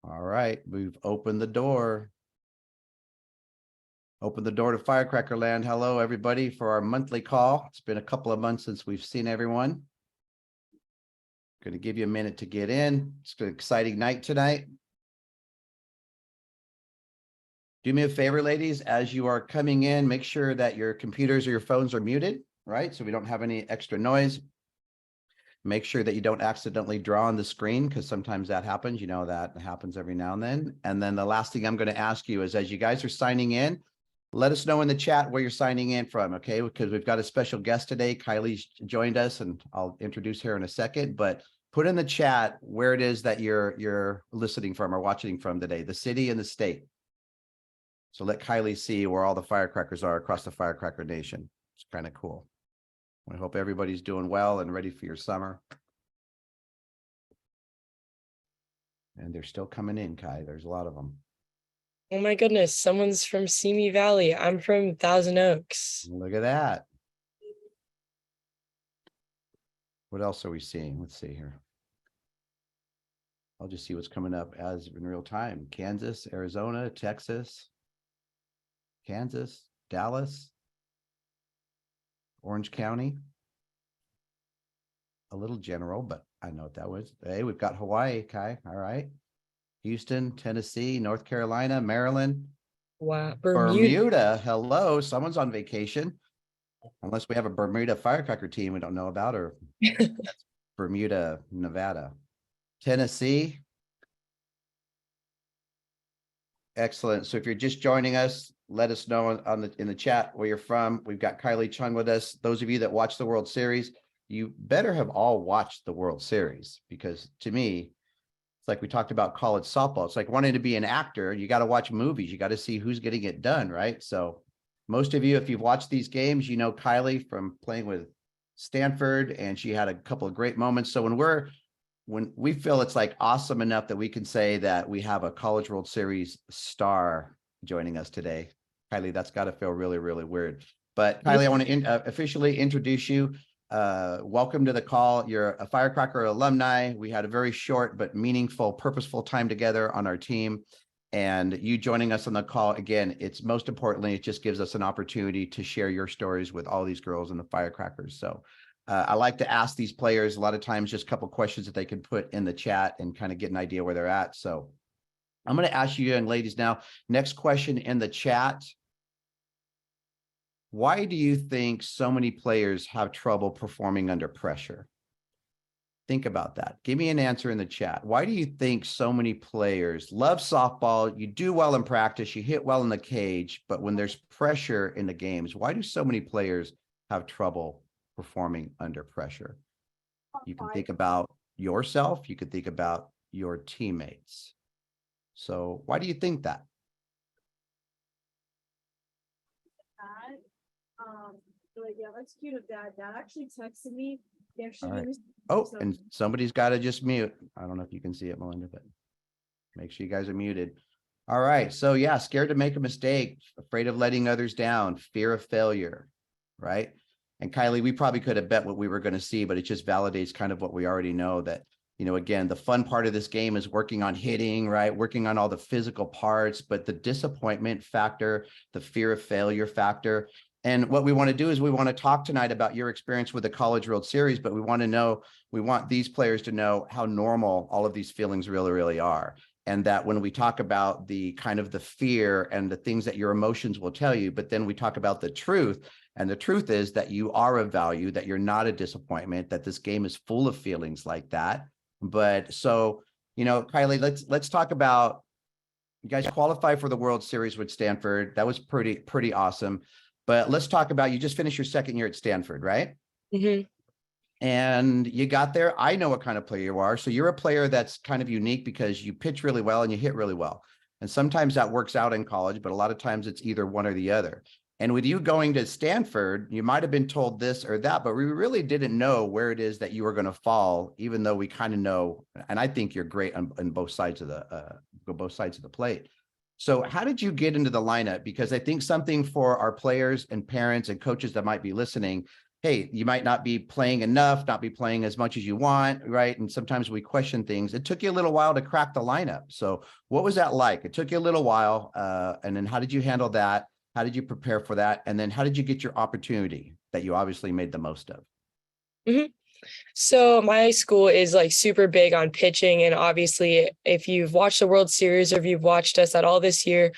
All right, we've opened the door. Open the door to Firecracker Land. Hello, everybody, for our monthly call. It's been a couple of months since we've seen everyone. Going to give you a minute to get in. It's an exciting night tonight. Do me a favor, ladies, as you are coming in, make sure that your computers or your phones are muted, right? So we don't have any extra noise. Make sure that you don't accidentally draw on the screen, because sometimes that happens. You know, that happens every now and then. And then the last thing I'm going to ask you is, as you guys are signing in, let us know in the chat where you're signing in from, okay? Because we've got a special guest today. Kylie's joined us, and I'll introduce her in a second. But put in the chat where it is that you're listening from or watching from today, the city and the state. So let Kylie see where all the firecrackers are across the Firecracker Nation. It's kind of cool. I hope everybody's doing well and ready for your summer. And they're still coming in, Kai. There's a lot of them. Oh my goodness, someone's from Simi Valley. I'm from Thousand Oaks. Look at that. What else are we seeing? Let's see here. I'll just see what's coming up as in real time. Kansas, Arizona, Texas, Kansas, Dallas, Orange County. A little general, but I know what that was. Hey, we've got Hawaii, Kai. All right. Houston, Tennessee, North Carolina, Maryland. Wow. Bermuda. Hello. Someone's on vacation. Unless we have a Bermuda Firecracker team we don't know about, or Bermuda, Nevada. Tennessee. Excellent. So if you're just joining us, let us know in the chat where you're from. We've got Kylie Chung with us. Those of you that watch the World Series, you better have all watched the World Series, because to me, it's like we talked about college softball. It's like wanting to be an actor. You got to watch movies. You got to see who's getting it done, right? So most of you, if you've watched these games, you know Kylie from playing with Stanford, and she had a couple of great moments. So when we feel it's like awesome enough that we can say that we have a College World Series star joining us today, Kylie, that's got to feel really, really weird. But Kylie, I want to officially introduce you. Welcome to the call. You're a Firecracker alumni. We had a very short but meaningful, purposeful time together on our team. And you joining us on the call, again, it's most importantly, it just gives us an opportunity to share your stories with all these girls and the Firecrackers. So I like to ask these players a lot of times just a couple of questions that they can put in the chat and kind of get an idea where they're at. So I'm going to ask you young ladies now, next question in the chat. Why do you think so many players have trouble performing under pressure? Think about that. Give me an answer in the chat. Why do you think so many players love softball? You do well in practice, you hit well in the cage, but when there's pressure in the games, why do so many players have trouble performing under pressure? You can think about yourself. You could think about your teammates. So why do you think that? Like, yeah, that's cute of Dad. Dad actually texted me. Right. Oh, and somebody's got to just mute. I don't know if you can see it, Melinda, but make sure you guys are muted. All right. So yeah, scared to make a mistake, afraid of letting others down, fear of failure, right? And Kylie, we probably could have bet what we were going to see, but it just validates kind of what we already know, that, you know, again, the fun part of this game is working on hitting, right? Working on all the physical parts, but the disappointment factor, the fear of failure factor. And what we want to do is we want to talk tonight about your experience with the College World Series, but we want these players to know how normal all of these feelings really, really are. And that when we talk about the kind of the fear and the things that your emotions will tell you, but then we talk about the truth, and the truth is that you are of value, that you're not a disappointment, that this game is full of feelings like that. But so, you know, Kylie, let's talk about, you guys qualify for the World Series with Stanford. That was pretty awesome. But let's talk about, you just finished your second year at Stanford, right? Mm-hmm. And you got there. I know what kind of player you are. So you're a player that's kind of unique because you pitch really well and you hit really well. And sometimes that works out in college, but a lot of times it's either one or the other. And with you going to Stanford, you might have been told this or that, but we really didn't know where it is that you were going to fall, even though we kind of know. And I think you're great on both sides of the plate. So how did you get into the lineup? Because I think something for our players and parents and coaches that might be listening, hey, you might not be playing enough, not be playing as much as you want, right? And sometimes we question things. It took you a little while to crack the lineup. So what was that like? It took you a little while. And then how did you handle that? How did you prepare for that? And then how did you get your opportunity that you obviously made the most of? Mhm. So my school is like super big on pitching. And obviously, if you've watched the World Series or if you've watched us at all this year,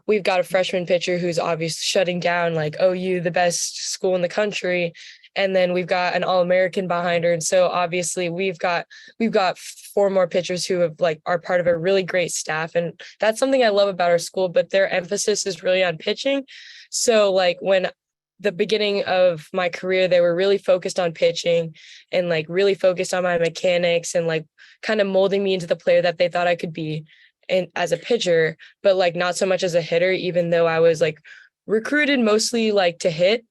we've got a freshman pitcher who's obviously shutting down like OU, the best school in the country. And then we've got an All-American behind her. And so obviously we've got four more pitchers who have like are part of a really great staff. And that's something I love about our school, but their emphasis is really on pitching. So like when the beginning of my career, they were really focused on pitching and like really focused on my mechanics and like kind of molding me into the player that they thought I could be and as a pitcher, but like not so much as a hitter, even though I was like recruited mostly like to hit.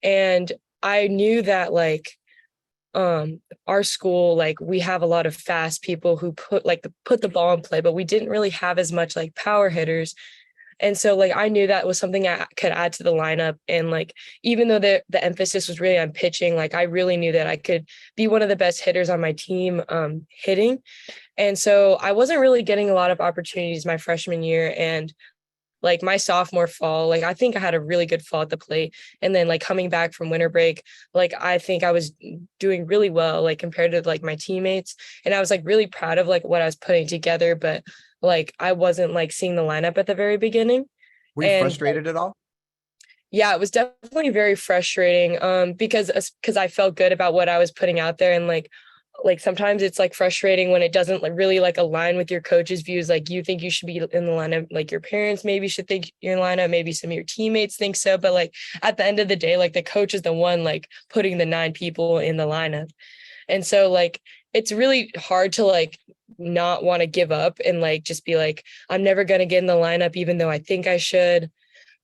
And I knew that like our school, like we have a lot of fast people who put the ball in play, but we didn't really have as much like power hitters. And so like I knew that was something I could add to the lineup. And like even though the emphasis was really on pitching, like I really knew that I could be one of the best hitters on my team hitting. And so I wasn't really getting a lot of opportunities my freshman year. And like my sophomore fall, like I think I had a really good fall at the plate. And then like coming back from winter break, like I think I was doing really well, like compared to like my teammates. And I was like really proud of like what I was putting together, but like I wasn't like seeing the lineup at the very beginning. Were you And frustrated at all? yeah, it was definitely very frustrating because I felt good about what I was putting out there. And like sometimes it's like frustrating when it doesn't like really like align with your coach's views. Like you think you should be in the lineup, like your parents maybe should think you're in the lineup, maybe some of your teammates think so, but like at the end of the day, like the coach is the one like putting the 9 people in the lineup. And so like it's really hard to like not want to give up and like just be like, I'm never going to get in the lineup even though I think I should.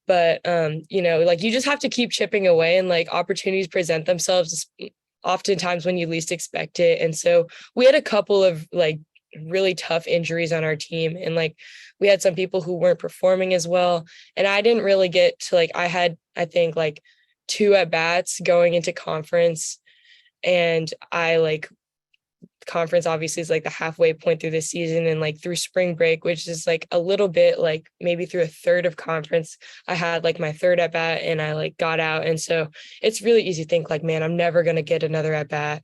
But you know, like you just have to keep chipping away and like opportunities present themselves oftentimes when you least expect it. And so we had a couple of like really tough injuries on our team. And like we had some people who weren't performing as well. And I didn't really get to like I think like 2 at bats going into conference. And I like conference obviously is like the halfway point through the season, and like through spring break, which is like a little bit like maybe through a third of conference, I had like my 3rd at bat and I like got out. And so it's really easy to think like, man, I'm never going to get another at bat.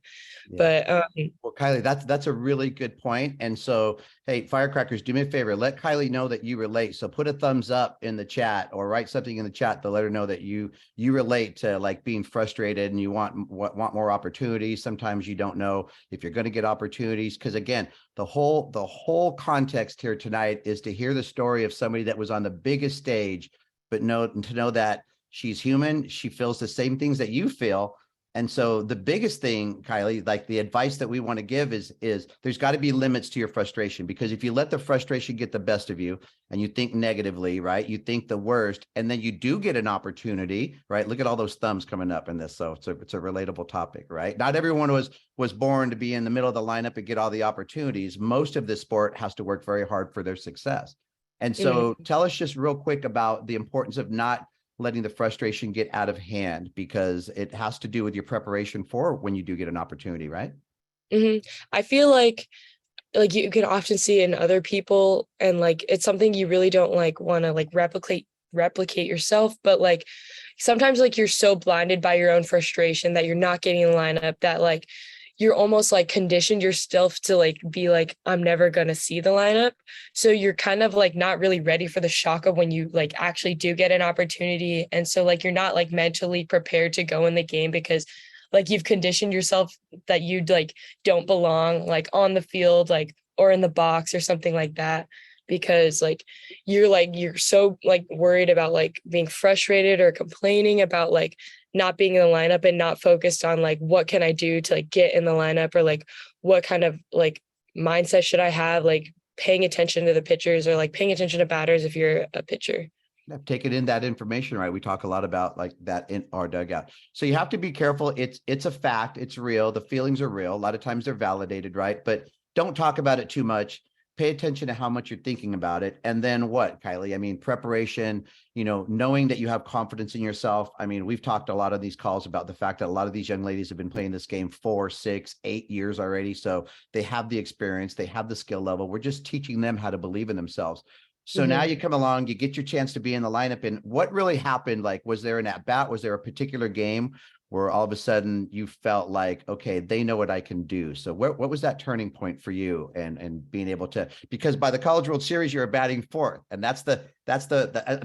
Yeah. But Well, Kylie, that's a really good point. And so, hey, Firecrackers, do me a favor. Let Kylie know that you relate. So put a thumbs up in the chat or write something in the chat to let her know that you relate to like being frustrated and you want more opportunities. Sometimes you don't know if you're going to get opportunities. Because again, the whole context here tonight is to hear the story of somebody that was on the biggest stage, but to know that she's human. She feels the same things that you feel. And so the biggest thing, Kylie, like the advice that we want to give is there's got to be limits to your frustration, because if you let the frustration get the best of you and you think negatively, right, you think the worst, and then you do get an opportunity, right? Look at all those thumbs coming up in this. So it's a relatable topic, right? Not everyone was born to be in the middle of the lineup and get all the opportunities. Most of this sport has to work very hard for their success. And so tell us just real quick about the importance of not letting the frustration get out of hand, because it has to do with your preparation for when you do get an opportunity, right? I feel like you can often see in other people, and like it's something you really don't like want to like replicate yourself, but like sometimes like you're so blinded by your own frustration that you're not getting in the lineup that like you're almost like conditioned yourself to like be like, I'm never going to see the lineup. So you're kind of like not really ready for the shock of when you like actually do get an opportunity. And so like you're not like mentally prepared to go in the game because like you've conditioned yourself that you like don't belong like on the field, like, or in the box or something like that, because like you're so like worried about like being frustrated or complaining about like not being in the lineup and not focused on like what can I do to like get in the lineup, or like what kind of like mindset should I have, like paying attention to the pitchers or like paying attention to batters if you're a pitcher. Taking in that information, right? We talk a lot about like that in our dugout. So you have to be careful. It's a fact. It's real. The feelings are real. A lot of times they're validated, right? But don't talk about it too much. pay attention to how much you're thinking about it. And then what, Kylie? I mean, preparation, knowing that you have confidence in yourself. I mean, we've talked a lot of these calls about the fact that a lot of these young ladies have been playing this game 4, 6, 8 years already. So they have the experience, they have the skill level. We're just teaching them how to believe in themselves. So now you come along, you get your chance to be in the lineup. And what really happened? Like, was there an at bat? Was there a particular game where all of a sudden you felt like, okay, they know what I can do? So what was that turning point for you and being able to, because by the College World Series, you're batting fourth. And that's the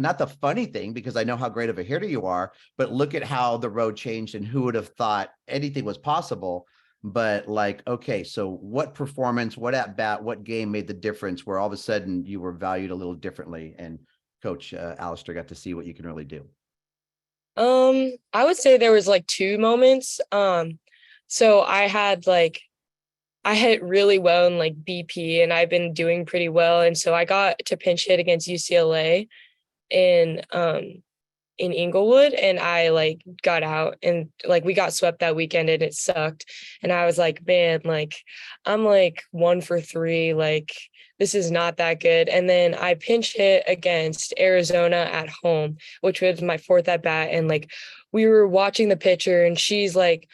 not the funny thing, because I know how great of a hitter you are, but look at how the road changed and who would have thought anything was possible. But like, okay, so what performance, what at bat, what game made the difference where all of a sudden you were valued a little differently and Coach Alistair got to see what you can really do? I would say there was like 2 moments. So I hit really well in like BP and I've been doing pretty well. And so I got to pinch hit against UCLA in Inglewood, and I like got out, and like we got swept that weekend and it sucked. And I was like, man, like I'm like 1 for 3, like this is not that good. And then I pinch hit against Arizona at home, which was my 4th at bat. And like we were watching the pitcher, and she's like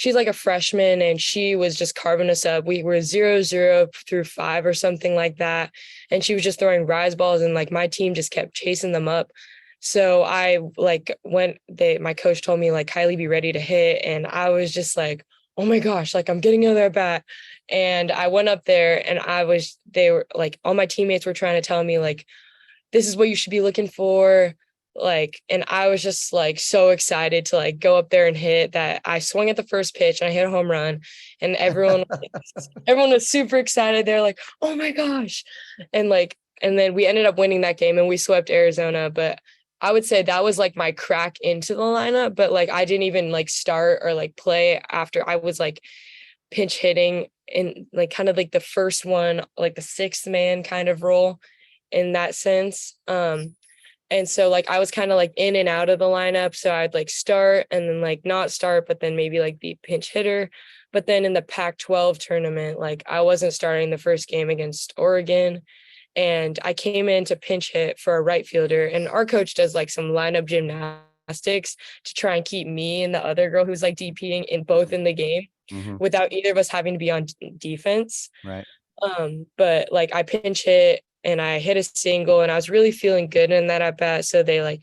a freshman, and she was just carving us up. We were 0-0 through 5 or something like that. And she was just throwing rise balls, and like my team just kept chasing them up. So I like my coach told me like, Kylie, be ready to hit. And I was just like, oh my gosh, like I'm getting another bat. And I went up there, and they were like, all my teammates were trying to tell me like, this is what you should be looking for. Like, and I was just like so excited to like go up there and hit that. I swung at the first pitch and I hit a home run, and everyone was super excited. They're like, oh my gosh. And then we ended up winning that game and we swept Arizona. But I would say that was like my crack into the lineup, but like I didn't even like start or like play after. I was like pinch hitting in like kind of like the first one, like the 6th man kind of role in that sense. And so like I was kind of like in and out of the lineup. So I'd like start and then like not start, but then maybe like be pinch hitter. But then in the Pac-12 tournament, like I wasn't starting the first game against Oregon. And I came in to pinch hit for a right fielder. And our coach does like some lineup gymnastics to try and keep me and the other girl who's like DPing in both in the game without either of us having to be on defense. Right. But like I pinch hit and I hit a single, and I was really feeling good in that at bat. So they like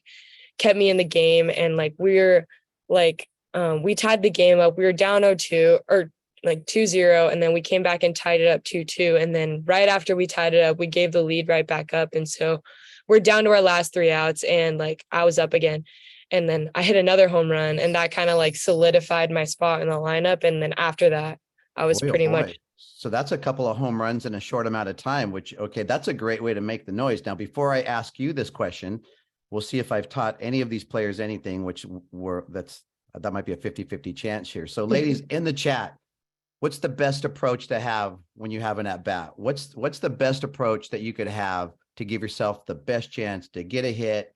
kept me in the game, and like we tied the game up. We were down 0-2 or like 2-0, and then we came back and tied it up 2-2. And then right after we tied it up, we gave the lead right back up. And so we're down to our last 3 outs, and like I was up again. And then I hit another home run, and that kind of like solidified my spot in the lineup. And then after that, I was pretty much. So that's a couple of home runs in a short amount of time, which, okay, that's a great way to make the noise. Now, before I ask you this question, we'll see if I've taught any of these players anything, that might be a 50-50 chance here. So ladies in the chat, what's the best approach to have when you have an at bat? What's the best approach that you could have to give yourself the best chance to get a hit,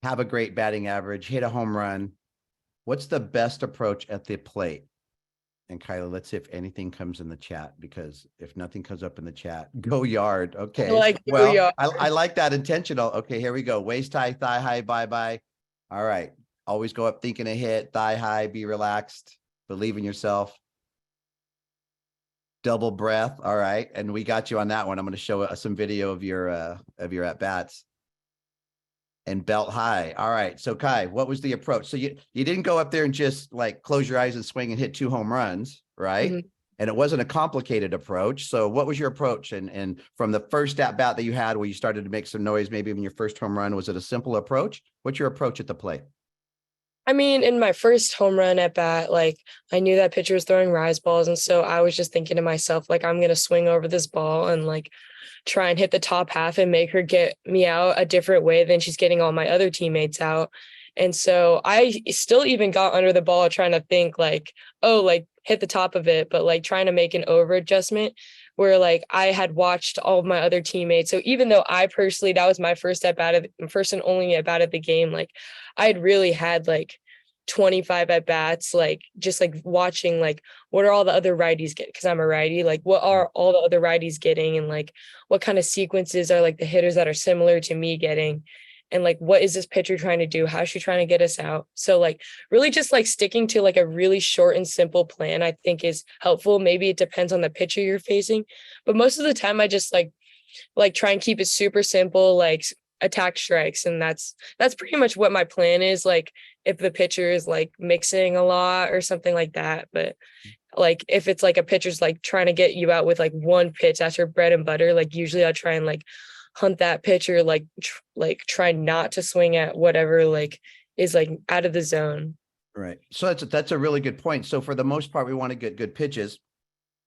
have a great batting average, hit a home run? What's the best approach at the plate? And Kylie, let's see if anything comes in the chat, because if nothing comes up in the chat, go yard. Okay. I like that intentional. Okay, here we go. Waist high, thigh high, bye-bye. All right. Always go up thinking a hit, thigh high, be relaxed, believe in yourself. Double breath. All right. And we got you on that one. I'm going to show some video of your at bats. And belt high. All right. So Kai, what was the approach? So you didn't go up there and just like close your eyes and swing and hit 2 home runs, right? And it wasn't a complicated approach. So what was your approach? And from the first at bat that you had where you started to make some noise, maybe even your first home run, was it a simple approach? What's your approach at the plate? I mean, in my first home run at bat, like I knew that pitcher was throwing rise balls. And so I was just thinking to myself, like, I'm going to swing over this ball and like try and hit the top half and make her get me out a different way than she's getting all my other teammates out. And so I still even got under the ball trying to think like, oh, like hit the top of it, but like trying to make an over adjustment where like I had watched all of my other teammates. So even though I personally, that was my first and only at bat of the game, like I had really had like 25 at bats, like just like watching like what are all the other righties getting, because I'm a righty, like what are all the other righties getting, and like what kind of sequences are like the hitters that are similar to me getting, and like what is this pitcher trying to do, how's she trying to get us out. So like really just like sticking to like a really short and simple plan I think is helpful. Maybe it depends on the pitcher you're facing, but most of the time I just like try and keep it super simple, like attack strikes, and that's pretty much what my plan is, like if the pitcher is like mixing a lot or something like that. But like if it's like a pitcher's like trying to get you out with like one pitch, that's your bread and butter, like usually I'll try and like hunt that pitcher, like like try not to swing at whatever like is like out of the zone. Right. So that's a really good point. So for the most part, we want to get good pitches.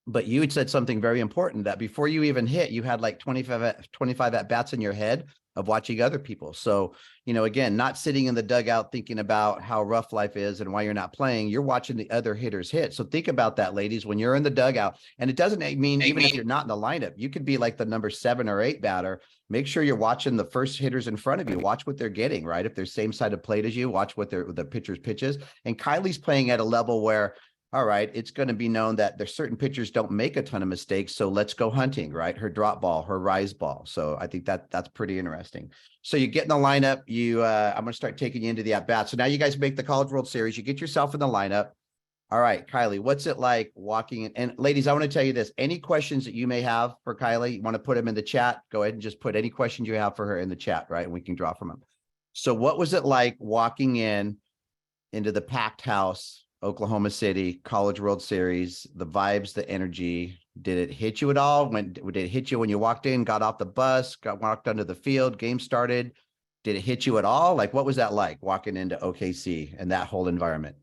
But you had said something very important, that before you even hit, you had like 25 at bats in your head of watching other people. So, again, not sitting in the dugout thinking about how rough life is and why you're not playing. You're watching the other hitters hit. So think about that, ladies, when you're in the dugout. And it doesn't mean even if you're not in the lineup, you could be like the number 7 or 8 batter. Make sure you're watching the first hitters in front of you. Watch what they're getting, right? If they're same side of plate as you, watch what the pitcher's pitches. And Kylie's playing at a level where, all right, it's going to be known that there's certain pitchers don't make a ton of mistakes. So let's go hunting, right? Her drop ball, her rise ball. So I think that's pretty interesting. So you get in the lineup, I'm going to start taking you into the at bat. So now you guys make the College World Series, you get yourself in the lineup. All right, Kylie, what's it like walking in? And ladies, I want to tell you this, any questions that you may have for Kylie, you want to put them in the chat, go ahead and just put any questions you have for her in the chat, right? And we can draw from them. So what was it like walking into the packed house, Oklahoma City, College World Series, the vibes, the energy? Did it hit you at all? Did it hit you when you walked in, got off the bus, walked onto the field, game started? Did it hit you at all? Like, what was that like walking into OKC and that whole environment?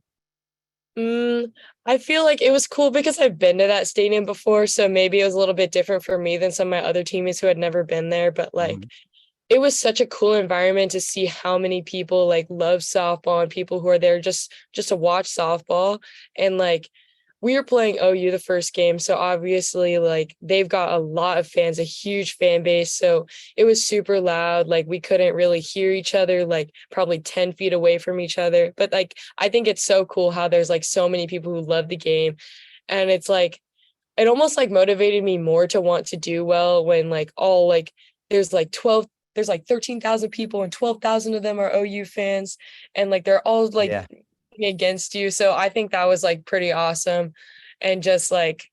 I feel like it was cool because I've been to that stadium before. So maybe it was a little bit different for me than some of my other teammates who had never been there. But like, it was such a cool environment to see how many people like love softball and people who are there just to watch softball. And like we were playing OU the first game, so obviously like they've got a lot of fans, a huge fan base, so it was super loud. Like we couldn't really hear each other, like probably 10 feet away from each other. But like I think it's so cool how there's like so many people who love the game, and it's like it almost like motivated me more to want to do well when like all like there's like 13,000 people and 12,000 of them are OU fans, and like they're all like against you. So I think that was like pretty awesome. And just like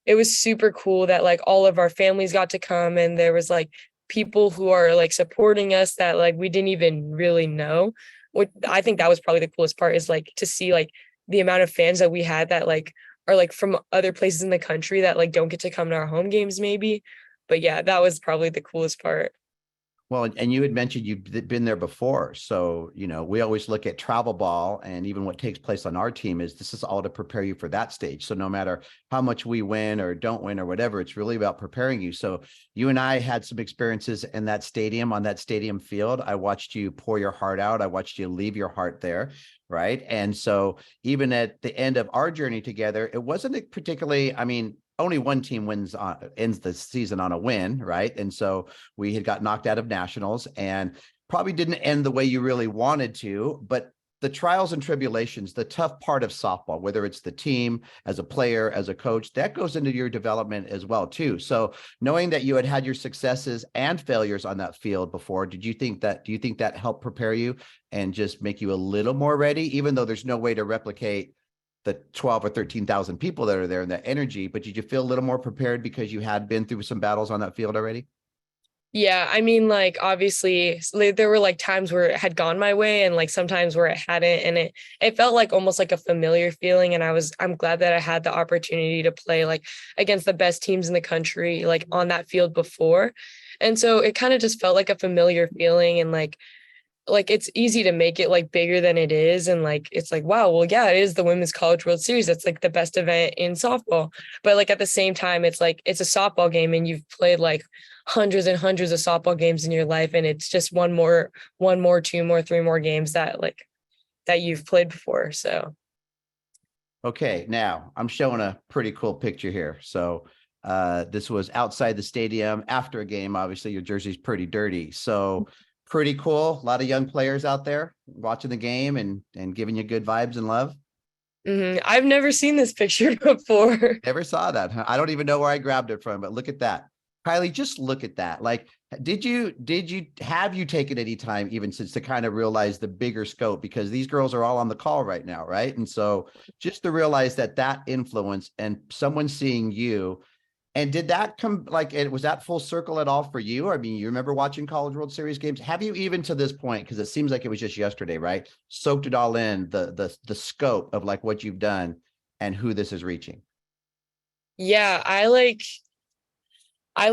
it was super cool that like all of our families got to come, and there was like people who are like supporting us that like we didn't even really know. What I think that was probably the coolest part, is like to see like the amount of fans that we had that like are like from other places in the country that like don't get to come to our home games maybe. But yeah, that was probably the coolest part. Well, and you had mentioned you've been there before. So, we always look at travel ball, and even what takes place on our team is this is all to prepare you for that stage. So no matter how much we win or don't win or whatever, it's really about preparing you. So you and I had some experiences in that stadium, on that stadium field. I watched you pour your heart out. I watched you leave your heart there. Right. And so even at the end of our journey together, it wasn't particularly, only one team ends the season on a win, right? And so we had got knocked out of nationals, and probably didn't end the way you really wanted to, but the trials and tribulations, the tough part of softball, whether it's the team, as a player, as a coach, that goes into your development as well too. So knowing that you had your successes and failures on that field before, do you think that helped prepare you and just make you a little more ready, even though there's no way to replicate the 12 or 13,000 people that are there and that energy, but did you feel a little more prepared because you had been through some battles on that field already? Yeah, like obviously there were like times where it had gone my way, and like sometimes where it hadn't, and it felt like almost like a familiar feeling. And I'm glad that I had the opportunity to play like against the best teams in the country, like on that field before. And so it kind of just felt like a familiar feeling, and like it's easy to make it like bigger than it is, and like it's like, wow, well yeah, it is the Women's College World Series, that's like the best event in softball. But like at the same time, it's like it's a softball game, and you've played like hundreds and hundreds of softball games in your life, and it's just one more, 2 more, 3 more games that you've played before. So okay, now I'm showing a pretty cool picture here. So this was outside the stadium after a game. Obviously your jersey's pretty dirty. So pretty cool. A lot of young players out there watching the game and giving you good vibes and love. I've never seen this picture before. Never saw that. Huh? I don't even know where I grabbed it from, but look at that. Kylie, just look at that. Like, have you taken any time even since to kind of realize the bigger scope? Because these girls are all on the call right now, right? And so just to realize that influence and someone seeing you, and did that come like, was that full circle at all for you? I mean, you remember watching College World Series games? Have you even to this point, because it seems like it was just yesterday, right? Soaked it all in, the scope of like what you've done and who this is reaching. Yeah, I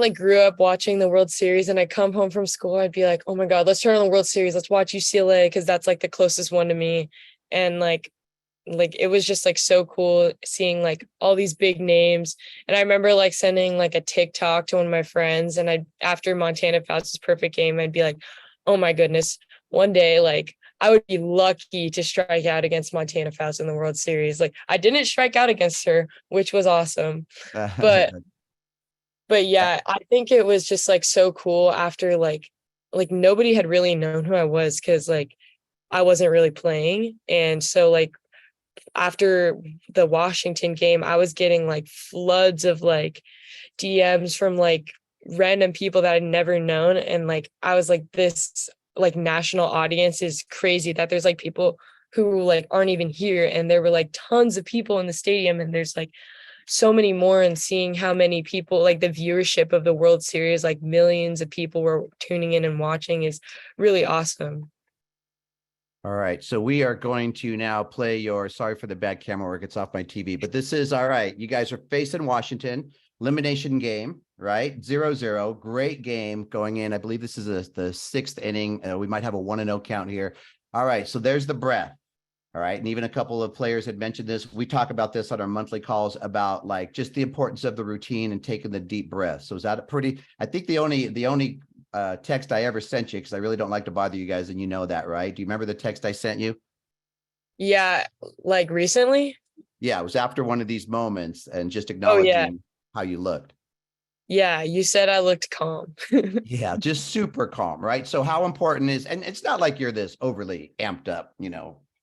grew up watching the World Series, and I'd come home from school, I'd be like, oh my God, let's turn on the World Series. Let's watch UCLA because that's like the closest one to me. And like it was just like so cool seeing like all these big names. And I remember like sending like a TikTok to one of my friends, and after Montana Fauci's perfect game, I'd be like, oh my goodness, one day like I would be lucky to strike out against Montana Fauci in the World Series. Like I didn't strike out against her, which was awesome. But yeah, I think it was just like so cool after like nobody had really known who I was because like I wasn't really playing. And so like after the Washington game, I was getting like floods of like DMs from like random people that I'd never known. And like I was like, this like national audience is crazy that there's like people who like aren't even here. And there were like tons of people in the stadium, and there's like so many more. And seeing how many people, like the viewership of the World Series, like millions of people were tuning in and watching, is really awesome. All right. So we are going to now play your, sorry for the bad camera work. It's off my TV, but this is all right. You guys are facing Washington, elimination game, right? 0-0. Great game going in. I believe this is the sixth inning. We might have a 1-0 count here. All right. So there's the breath. All right. And even a couple of players had mentioned this. We talk about this on our monthly calls about like just the importance of the routine and taking the deep breath. So is that a pretty, I think the only text I ever sent you, because I really don't like to bother you guys, and you know that, right? Do you remember the text I sent you? Yeah, like recently. Yeah, it was after one of these moments and just Oh yeah. acknowledging how you looked. Yeah, you said I looked calm. Yeah, just super calm, right? So how important is, and it's not like you're this overly amped up,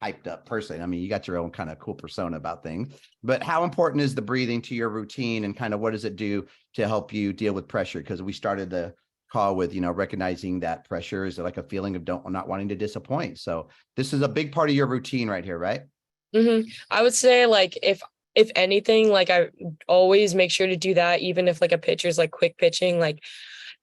hyped up person. I mean, you got your own kind of cool persona about things, but how important is the breathing to your routine, and kind of what does it do to help you deal with pressure? Because we started the call with, recognizing that pressure is like a feeling of not wanting to disappoint. So this is a big part of your routine right here, right? I would say like if anything, like I always make sure to do that, even if like a pitcher's like quick pitching, like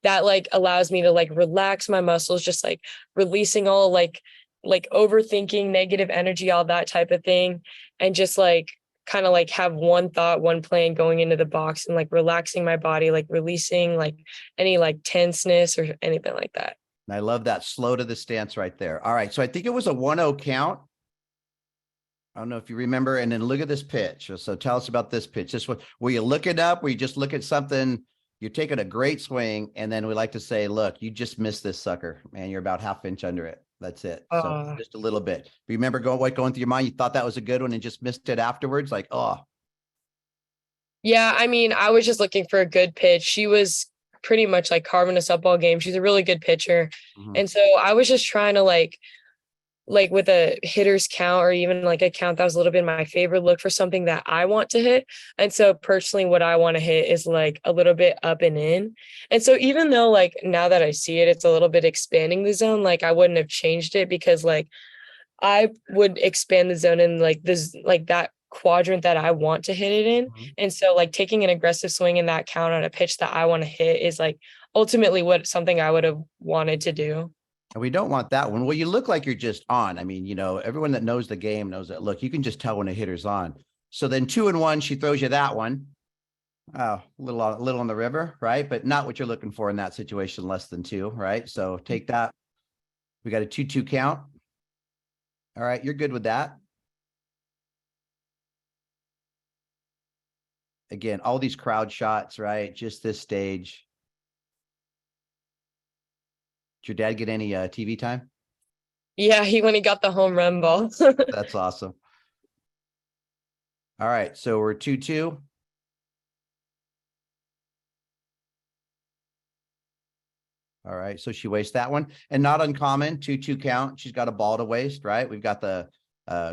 that like allows me to like relax my muscles, just like releasing all like overthinking, negative energy, all that type of thing, and just like kind of like have one thought, one plan going into the box, and like relaxing my body, like releasing like any like tenseness or anything like that. And I love that slow to the stance right there. All right. So I think it was a 1-0 count. I don't know if you remember. And then look at this pitch. So tell us about this pitch. This one, were you looking up? Were you just look at something? You're taking a great swing. And then we like to say, look, you just missed this sucker, man. You're about half inch under it. That's it. So just a little bit. Remember going through your mind? You thought that was a good one and just missed it afterwards. Like, oh. Yeah, I mean, I was just looking for a good pitch. She was pretty much like carving us up all game. She's a really good pitcher. And so I was just trying to like with a hitter's count, or even like a count that was a little bit my favorite, look for something that I want to hit. And so personally, what I want to hit is like a little bit up and in. And so even though like now that I see it, it's a little bit expanding the zone, like I wouldn't have changed it, because like I would expand the zone in like this, like that quadrant that I want to hit it in. And so like taking an aggressive swing in that count on a pitch that I want to hit is like ultimately something I would have wanted to do. And we don't want that one. Well, you look like you're just on. I mean, everyone that knows the game knows that. Look, you can just tell when a hitter's on. So then 2-1, she throws you that one. Oh, a little on the river, right? But not what you're looking for in that situation, less than 2, right? So take that. We got a 2-2 count. All right, you're good with that. Again, all these crowd shots, right? Just this stage. Did your dad get any TV time? Yeah, when he got the home run ball. That's awesome. All right, so we're 2-2. All right. So she wastes that one, and not uncommon 2-2 count. She's got a ball to waste, right? We've got the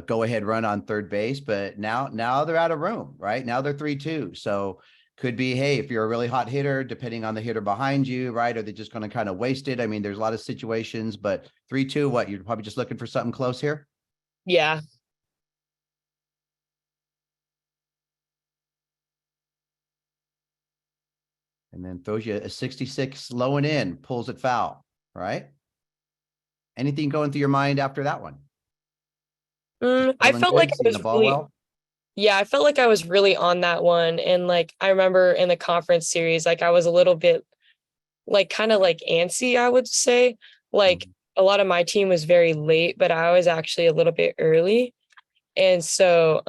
go ahead run on third base, but now they're out of room, right? Now they're 3-2. So could be, hey, if you're a really hot hitter, depending on the hitter behind you, right? Are they just going to kind of waste it? I mean, there's a lot of situations, but 3-2, what, you're probably just looking for something close here? Yeah. And then throws you a 66 low and in, pulls it foul, right? Anything going through your mind after that one? I Feeling felt like good, I seeing was the ball really, well? yeah, I felt like I was really on that one. And like, I remember in the conference series, like I was a little bit like kind of like antsy, I would say. Like a lot of my team was very late, but I was actually a little bit early. And so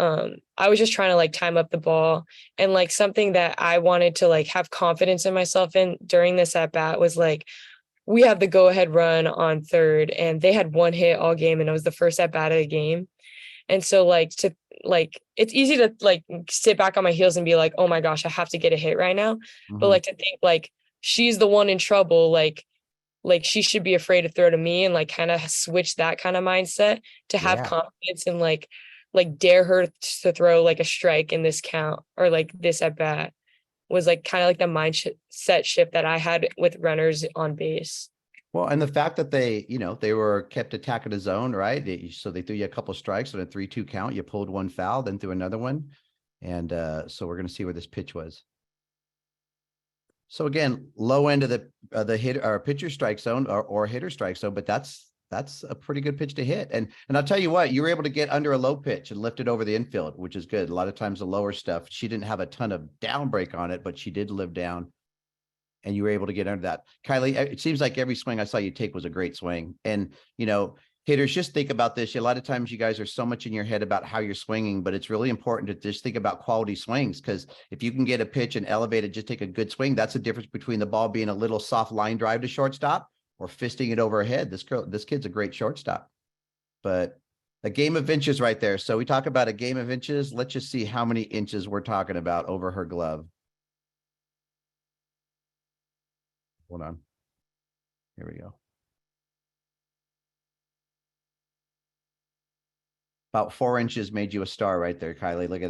I was just trying to like time up the ball. And like something that I wanted to like have confidence in myself in during this at bat was like, we have the go ahead run on third, and they had one hit all game, and it was the first at bat of the game. And so like it's easy to like sit back on my heels and be like, oh my gosh, I have to get a hit right now. But like to think like she's the one in trouble, like she should be afraid to throw to me, and like kind of switch that kind of mindset to have Yeah. confidence and like dare her to throw like a strike in this count or like this at bat was like kind of like the mindset shift that I had with runners on base. Well, and the fact that they were kept attacking the zone, right? So they threw you a couple of strikes on a 3-2 count. You pulled one foul, then threw another one. And so we're going to see where this pitch was. So again, low end of the hit or pitcher strike zone or hitter strike zone, but that's a pretty good pitch to hit. And I'll tell you what, you were able to get under a low pitch and lift it over the infield, which is good. A lot of times the lower stuff, she didn't have a ton of down break on it, but she did live down. And you were able to get under that. Kylie, it seems like every swing I saw you take was a great swing. And, hitters, just think about this. A lot of times you guys are so much in your head about how you're swinging, but it's really important to just think about quality swings, because if you can get a pitch and elevate it, just take a good swing. That's the difference between the ball being a little soft line drive to shortstop or fisting it overhead. This kid's a great shortstop. But a game of inches right there. So we talk about a game of inches. Let's just see how many inches we're talking about over her glove. Hold on. Here we go. About 4 inches made you a star right there, Kylie. Look at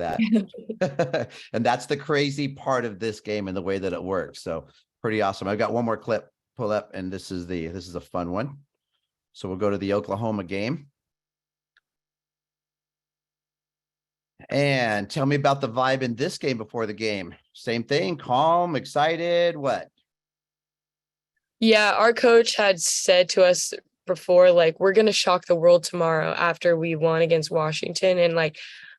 that. And that's the crazy part of this game and the way that it works. So pretty awesome. I've got one more clip pull up, and this is a fun one. So we'll go to the Oklahoma game. And tell me about the vibe in this game before the game. Same thing, calm, excited, what? Yeah, our coach had said to us before, like, we're going to shock the world tomorrow after we won against Washington. And like,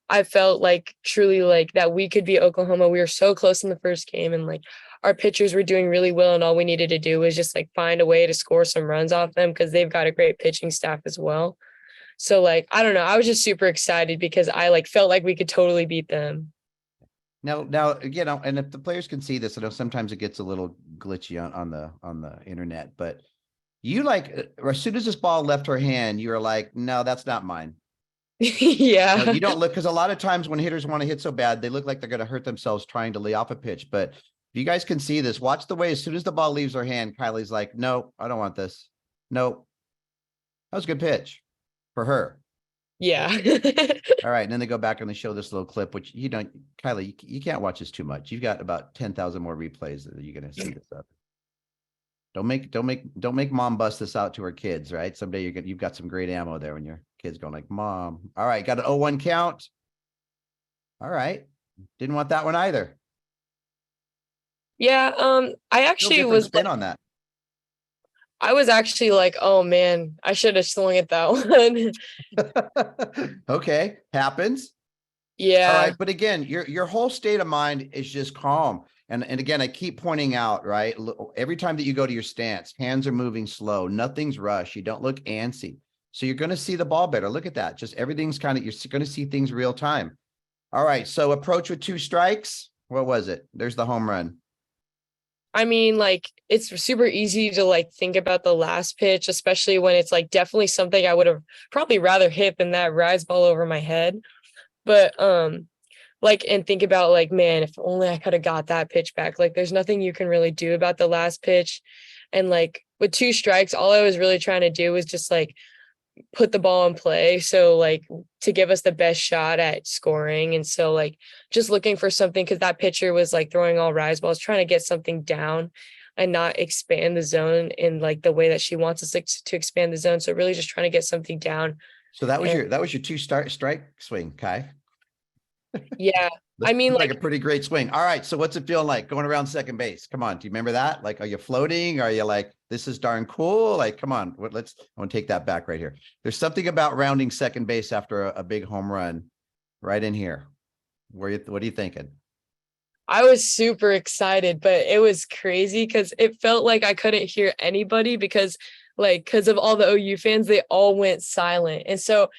I felt like truly like that we could beat Oklahoma. We were so close in the first game, and like our pitchers were doing really well. And all we needed to do was just like find a way to score some runs off them, because they've got a great pitching staff as well. So like, I don't know. I was just super excited because I like felt like we could totally beat them. Now, and if the players can see this, I know sometimes it gets a little glitchy on the internet, but you like, as soon as this ball left her hand, you were like, no, that's not mine. Yeah. No, you don't look, because a lot of times when hitters want to hit so bad, they look like they're going to hurt themselves trying to lay off a pitch. But if you guys can see this, watch the way as soon as the ball leaves her hand, Kylie's like, no, I don't want this. No, that was a good pitch for her. Yeah. All right. And then they go back and they show this little clip, which Kylie, you can't watch this too much. You've got about 10,000 more replays that you're going to see this up. Don't make mom bust this out to her kids, right? Someday you've got some great ammo there when your kids going like, mom. All right. Got an 0-1 count. All right. Didn't want that one either. Yeah. I No actually different was spin like, on that. I was actually like, oh man, I should have swung at that one. Okay. Happens. Yeah. All right. But again, your whole state of mind is just calm. And again, I keep pointing out, right? Every time that you go to your stance, hands are moving slow. Nothing's rushed. You don't look antsy. So you're going to see the ball better. Look at that. Just everything's you're going to see things real time. All right. So approach with 2 strikes. What was it? There's the home run. I mean, like, it's super easy to like think about the last pitch, especially when it's like definitely something I would have probably rather hit than that rise ball over my head. But like, and think about like, man, if only I could have got that pitch back. Like, there's nothing you can really do about the last pitch. And like with 2 strikes, all I was really trying to do was just like put the ball in play. So like to give us the best shot at scoring. And so like just looking for something, because that pitcher was like throwing all rise balls, trying to get something down and not expand the zone in like the way that she wants us to expand the zone. So really just trying to get something down. So that was And your 2 strike swing, Kai. yeah, This I mean, looks like like a pretty great swing. All right. So what's it feeling like going around second base? Come on. Do you remember that? Like, are you floating? Are you like, this is darn cool? Like, come on. I want to take that back right here. There's something about rounding second base after a big home run right in here. What are you thinking? I was super excited, but it was crazy because it felt like I couldn't hear anybody because of all the OU fans, they all went silent. And so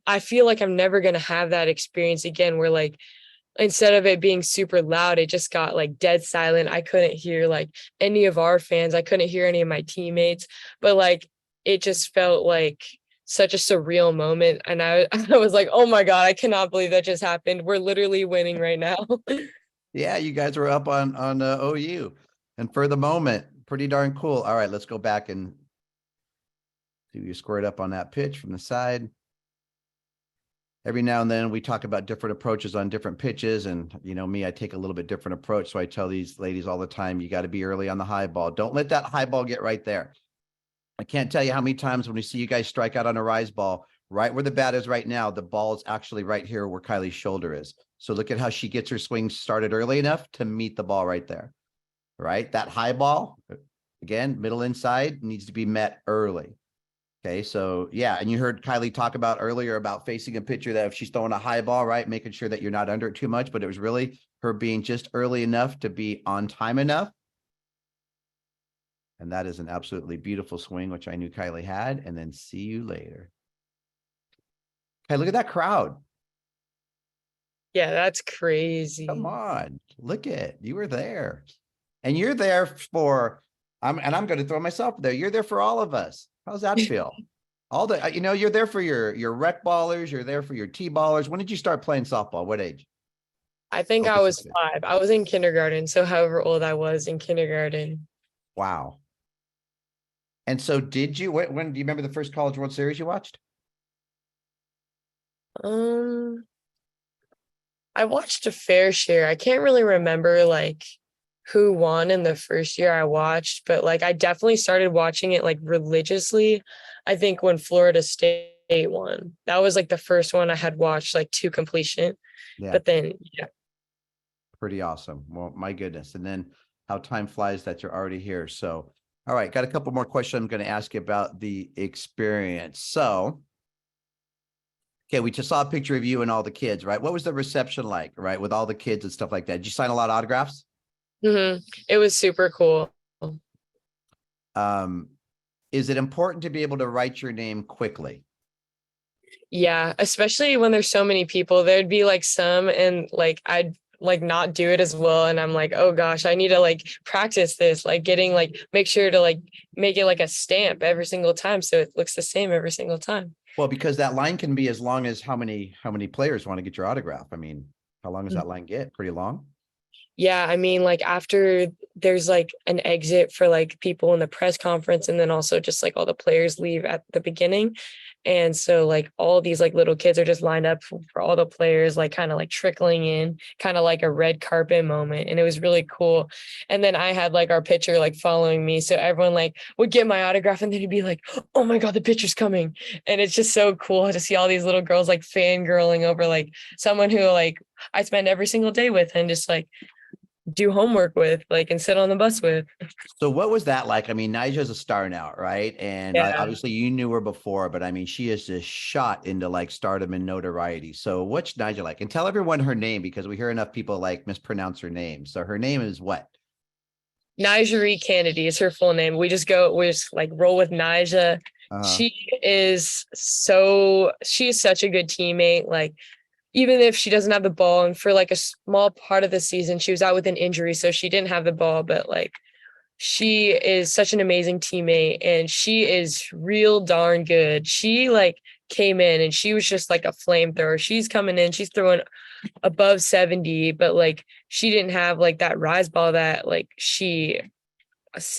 I feel like I'm never going to have that experience again where like, instead of it being super loud, it just got like dead silent. I couldn't hear like any of our fans. I couldn't hear any of my teammates, but like, it just felt like such a surreal moment. And I was like, oh my God, I cannot believe that just happened. We're literally winning right now. Yeah, you guys were up on OU, and for the moment, pretty darn cool. All right, let's go back and see you squared up on that pitch from the side. Every now and then we talk about different approaches on different pitches, and you know me, I take a little bit different approach. So I tell these ladies all the time, you got to be early on the high ball. Don't let that high ball get right there. I can't tell you how many times when we see you guys strike out on a rise ball, right where the bat is right now, the ball is actually right here where Kylie's shoulder is. So look at how she gets her swing started early enough to meet the ball right there, right? That high ball, again, middle inside, needs to be met early. Okay, so yeah, and you heard Kylie talk about earlier about facing a pitcher that if she's throwing a high ball, right, making sure that you're not under it too much, but it was really her being just early enough to be on time enough. And that is an absolutely beautiful swing, which I knew Kylie had. And then see you later. Hey, look at that crowd. Yeah, that's crazy. Come on, look at, you were there. And you're there for, I'm going to throw myself there. You're there for all of us. How's that feel? All the, you're there for your rec ballers. You're there for your T-ballers. When did you start playing softball? What age? I think I was 5. I was in kindergarten. So however old I was in kindergarten. Wow. And so did you, when do you remember the first College World Series you watched? I watched a fair share. I can't really remember like who won in the first year I watched, but like I definitely started watching it like religiously. I think when Florida State won, that was like the first one I had watched like to completion. Yeah. But then, yeah. Pretty awesome. Well, my goodness. And then how time flies that you're already here. So, all right, got a couple more questions I'm going to ask you about the experience. So, okay, we just saw a picture of you and all the kids, right? What was the reception like, right? With all the kids and stuff like that. Did you sign a lot of autographs? Mm-hmm. It was super cool. Is it important to be able to write your name quickly? Yeah, especially when there's so many people. There'd be like some and like I'd like not do it as well. And I'm like, oh gosh, I need to like practice this, like getting like make sure to like make it like a stamp every single time so it looks the same every single time. Well, because that line can be as long as how many players want to get your autograph. I mean, how long does that line get? Pretty long? Yeah, I mean, like after there's like an exit for like people in the press conference, and then also just like all the players leave at the beginning. And so like all these like little kids are just lined up for all the players, like kind of like trickling in, kind of like a red carpet moment. And it was really cool. And then I had like our pitcher like following me. So everyone like would get my autograph and then he'd be like, oh my God, the pitcher's coming. And it's just so cool to see all these little girls like fangirling over like someone who like I spend every single day with and just like do homework with, like, and sit on the bus with. So what was that like? I mean, Nija's a star now, right? And Yeah. obviously you knew her before, but I mean, she is just shot into like stardom and notoriety. So what's Nija like? And tell everyone her name because we hear enough people like mispronounce her name. So her name is what? Nijari Kennedy is her full name. We just like roll with Nija. She is such a good teammate. Like, even if she doesn't have the ball, and for like a small part of the season, she was out with an injury, so she didn't have the ball, but like she is such an amazing teammate and she is real darn good. She like came in and she was just like a flamethrower. She's coming in, she's throwing above 70, but like she didn't have like that rise ball that like she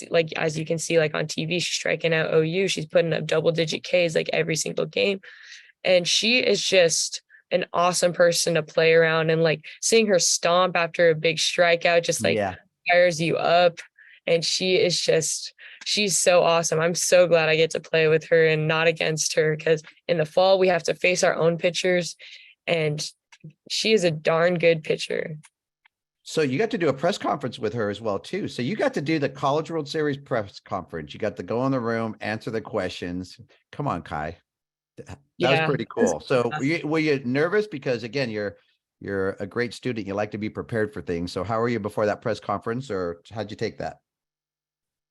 like as you can see, like on TV, she's striking out OU. She's putting up double-digit Ks like every single game. And she is just an awesome person to play around, and like seeing her stomp after a big strikeout just like Yeah. fires you up. And she's so awesome. I'm so glad I get to play with her and not against her, because in the fall we have to face our own pitchers, and she is a darn good pitcher. So you got to do a press conference with her as well, too. So you got to do the College World Series press conference. You got to go in the room, answer the questions. Come on, Kai. That was Yeah. pretty cool. So were you nervous? Because again, you're a great student. You like to be prepared for things. So how were you before that press conference, or how'd you take that?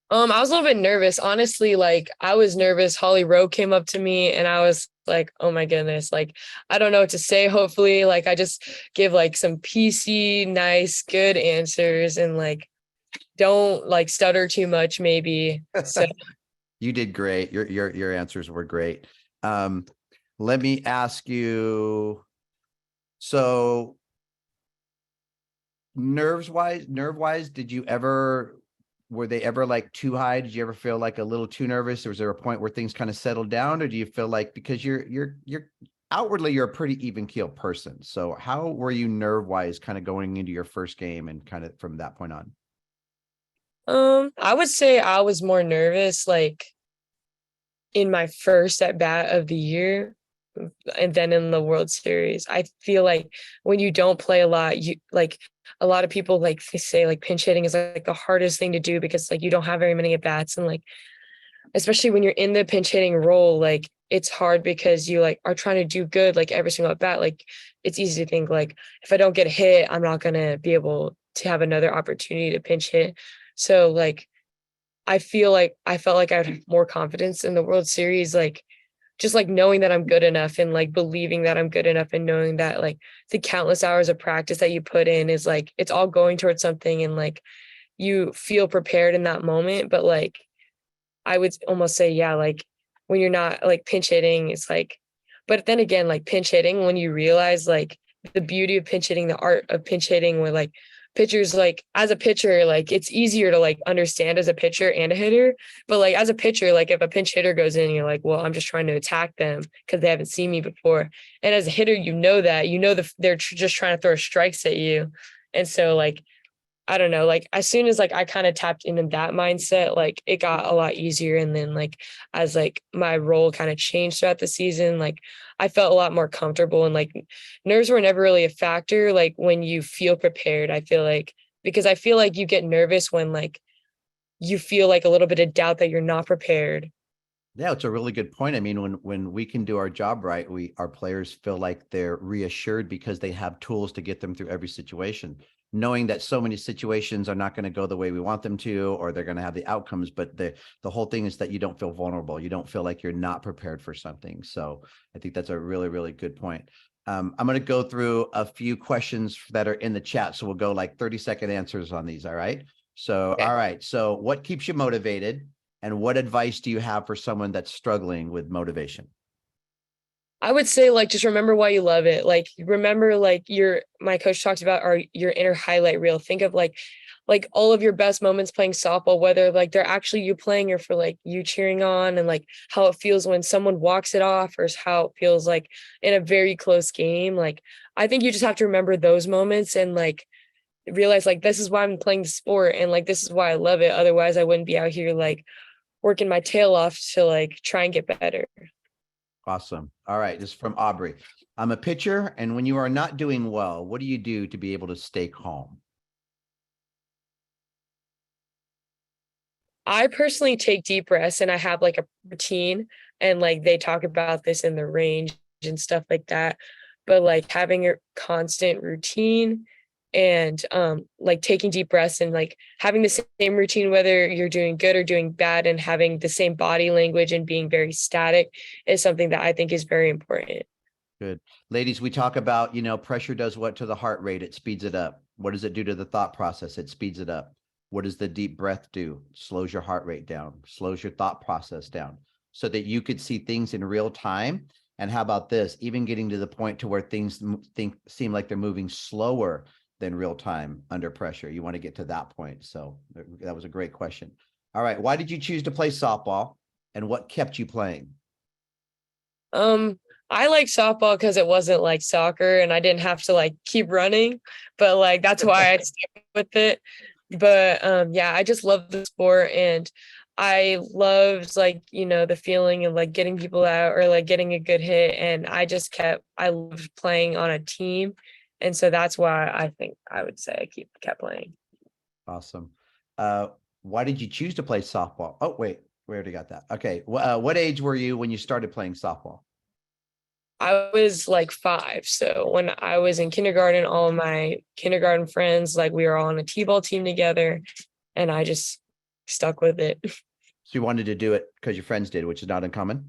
I was a little bit nervous, honestly. Like I was nervous. Holly Rowe came up to me and I was like, oh my goodness, like I don't know what to say. Hopefully, like I just give like some PC, nice, good answers, and like don't like stutter too much, maybe. So You did great. Your answers were great. Let me ask you, so nerve wise, were they ever like too high? Did you ever feel like a little too nervous? Or was there a point where things kind of settled down? Or do you feel like, because you're outwardly, you're a pretty even keel person. So how were you nerve wise kind of going into your first game and kind of from that point on? I would say I was more nervous like in my first at bat of the year, and then in the World Series. I feel like when you don't play a lot, you like a lot of people like they say like pinch hitting is like the hardest thing to do, because like you don't have very many at bats, and like especially when you're in the pinch hitting role, like it's hard because you like are trying to do good like every single at bat. Like it's easy to think like if I don't get hit, I'm not gonna be able to have another opportunity to pinch hit. So like I felt like I had more confidence in the World Series, like just like knowing that I'm good enough and like believing that I'm good enough, and knowing that like the countless hours of practice that you put in is like it's all going towards something, and like you feel prepared in that moment. But like I would almost say, yeah, like when you're not like pinch hitting, it's like, but then again, like pinch hitting, when you realize like the beauty of pinch hitting, the art of pinch hitting, where like pitchers, like as a pitcher, like it's easier to like understand as a pitcher and a hitter. But like as a pitcher, like if a pinch hitter goes in, you're like, well, I'm just trying to attack them because they haven't seen me before. And as a hitter, you know that, they're just trying to throw strikes at you. And so like I don't know, like as soon as like I kind of tapped into that mindset, like it got a lot easier. And then like as like my role kind of changed throughout the season, like I felt a lot more comfortable, and like nerves were never really a factor. Like when you feel prepared, I feel like, because I feel like you get nervous when like you feel like a little bit of doubt that you're not prepared. Yeah, it's a really good point. I mean, when we can do our job right, our players feel like they're reassured because they have tools to get them through every situation, knowing that so many situations are not going to go the way we want them to, or they're going to have the outcomes. But the whole thing is that you don't feel vulnerable. You don't feel like you're not prepared for something. So I think that's a really, really good point. I'm going to go through a few questions that are in the chat. So we'll go like 30-second answers on these. All right. So, Okay. all right. So what keeps you motivated? And what advice do you have for someone that's struggling with motivation? I would say like just remember why you love it. Like remember like my coach talked about your inner highlight reel. Think of like all of your best moments playing softball, whether like they're actually you playing or for like you cheering on, and like how it feels when someone walks it off, or how it feels like in a very close game. Like I think you just have to remember those moments and like realize like this is why I'm playing the sport, and like this is why I love it. Otherwise I wouldn't be out here like working my tail off to like try and get better. Awesome. All right. This is from Aubrey. I'm a pitcher, and when you are not doing well, what do you do to be able to stay calm? I personally take deep breaths, and I have like a routine, and like they talk about this in the range and stuff like that. But like having a constant routine, and like taking deep breaths, and like having the same routine whether you're doing good or doing bad, and having the same body language and being very static is something that I think is very important. Good. Ladies, we talk about, pressure does what to the heart rate? It speeds it up. What does it do to the thought process? It speeds it up. What does the deep breath do? Slows your heart rate down, slows your thought process down, so that you could see things in real time. And how about this? Even getting to the point to where things seem like they're moving slower than real time under pressure. You want to get to that point. So that was a great question. All right. Why did you choose to play softball, and what kept you playing? I like softball because it wasn't like soccer and I didn't have to like keep running, but like that's why I stuck with it. But yeah, I just love the sport and I loved like, the feeling of like getting people out or like getting a good hit. And I loved playing on a team. And so that's why I think I would say I kept playing. Awesome. Uh, why did you choose to play softball? Oh, wait, we already got that. Okay. What age were you when you started playing softball? I was like 5. So when I was in kindergarten, all of my kindergarten friends, like we were all on a T-ball team together and I just stuck with it. So you wanted to do it because your friends did, which is not uncommon.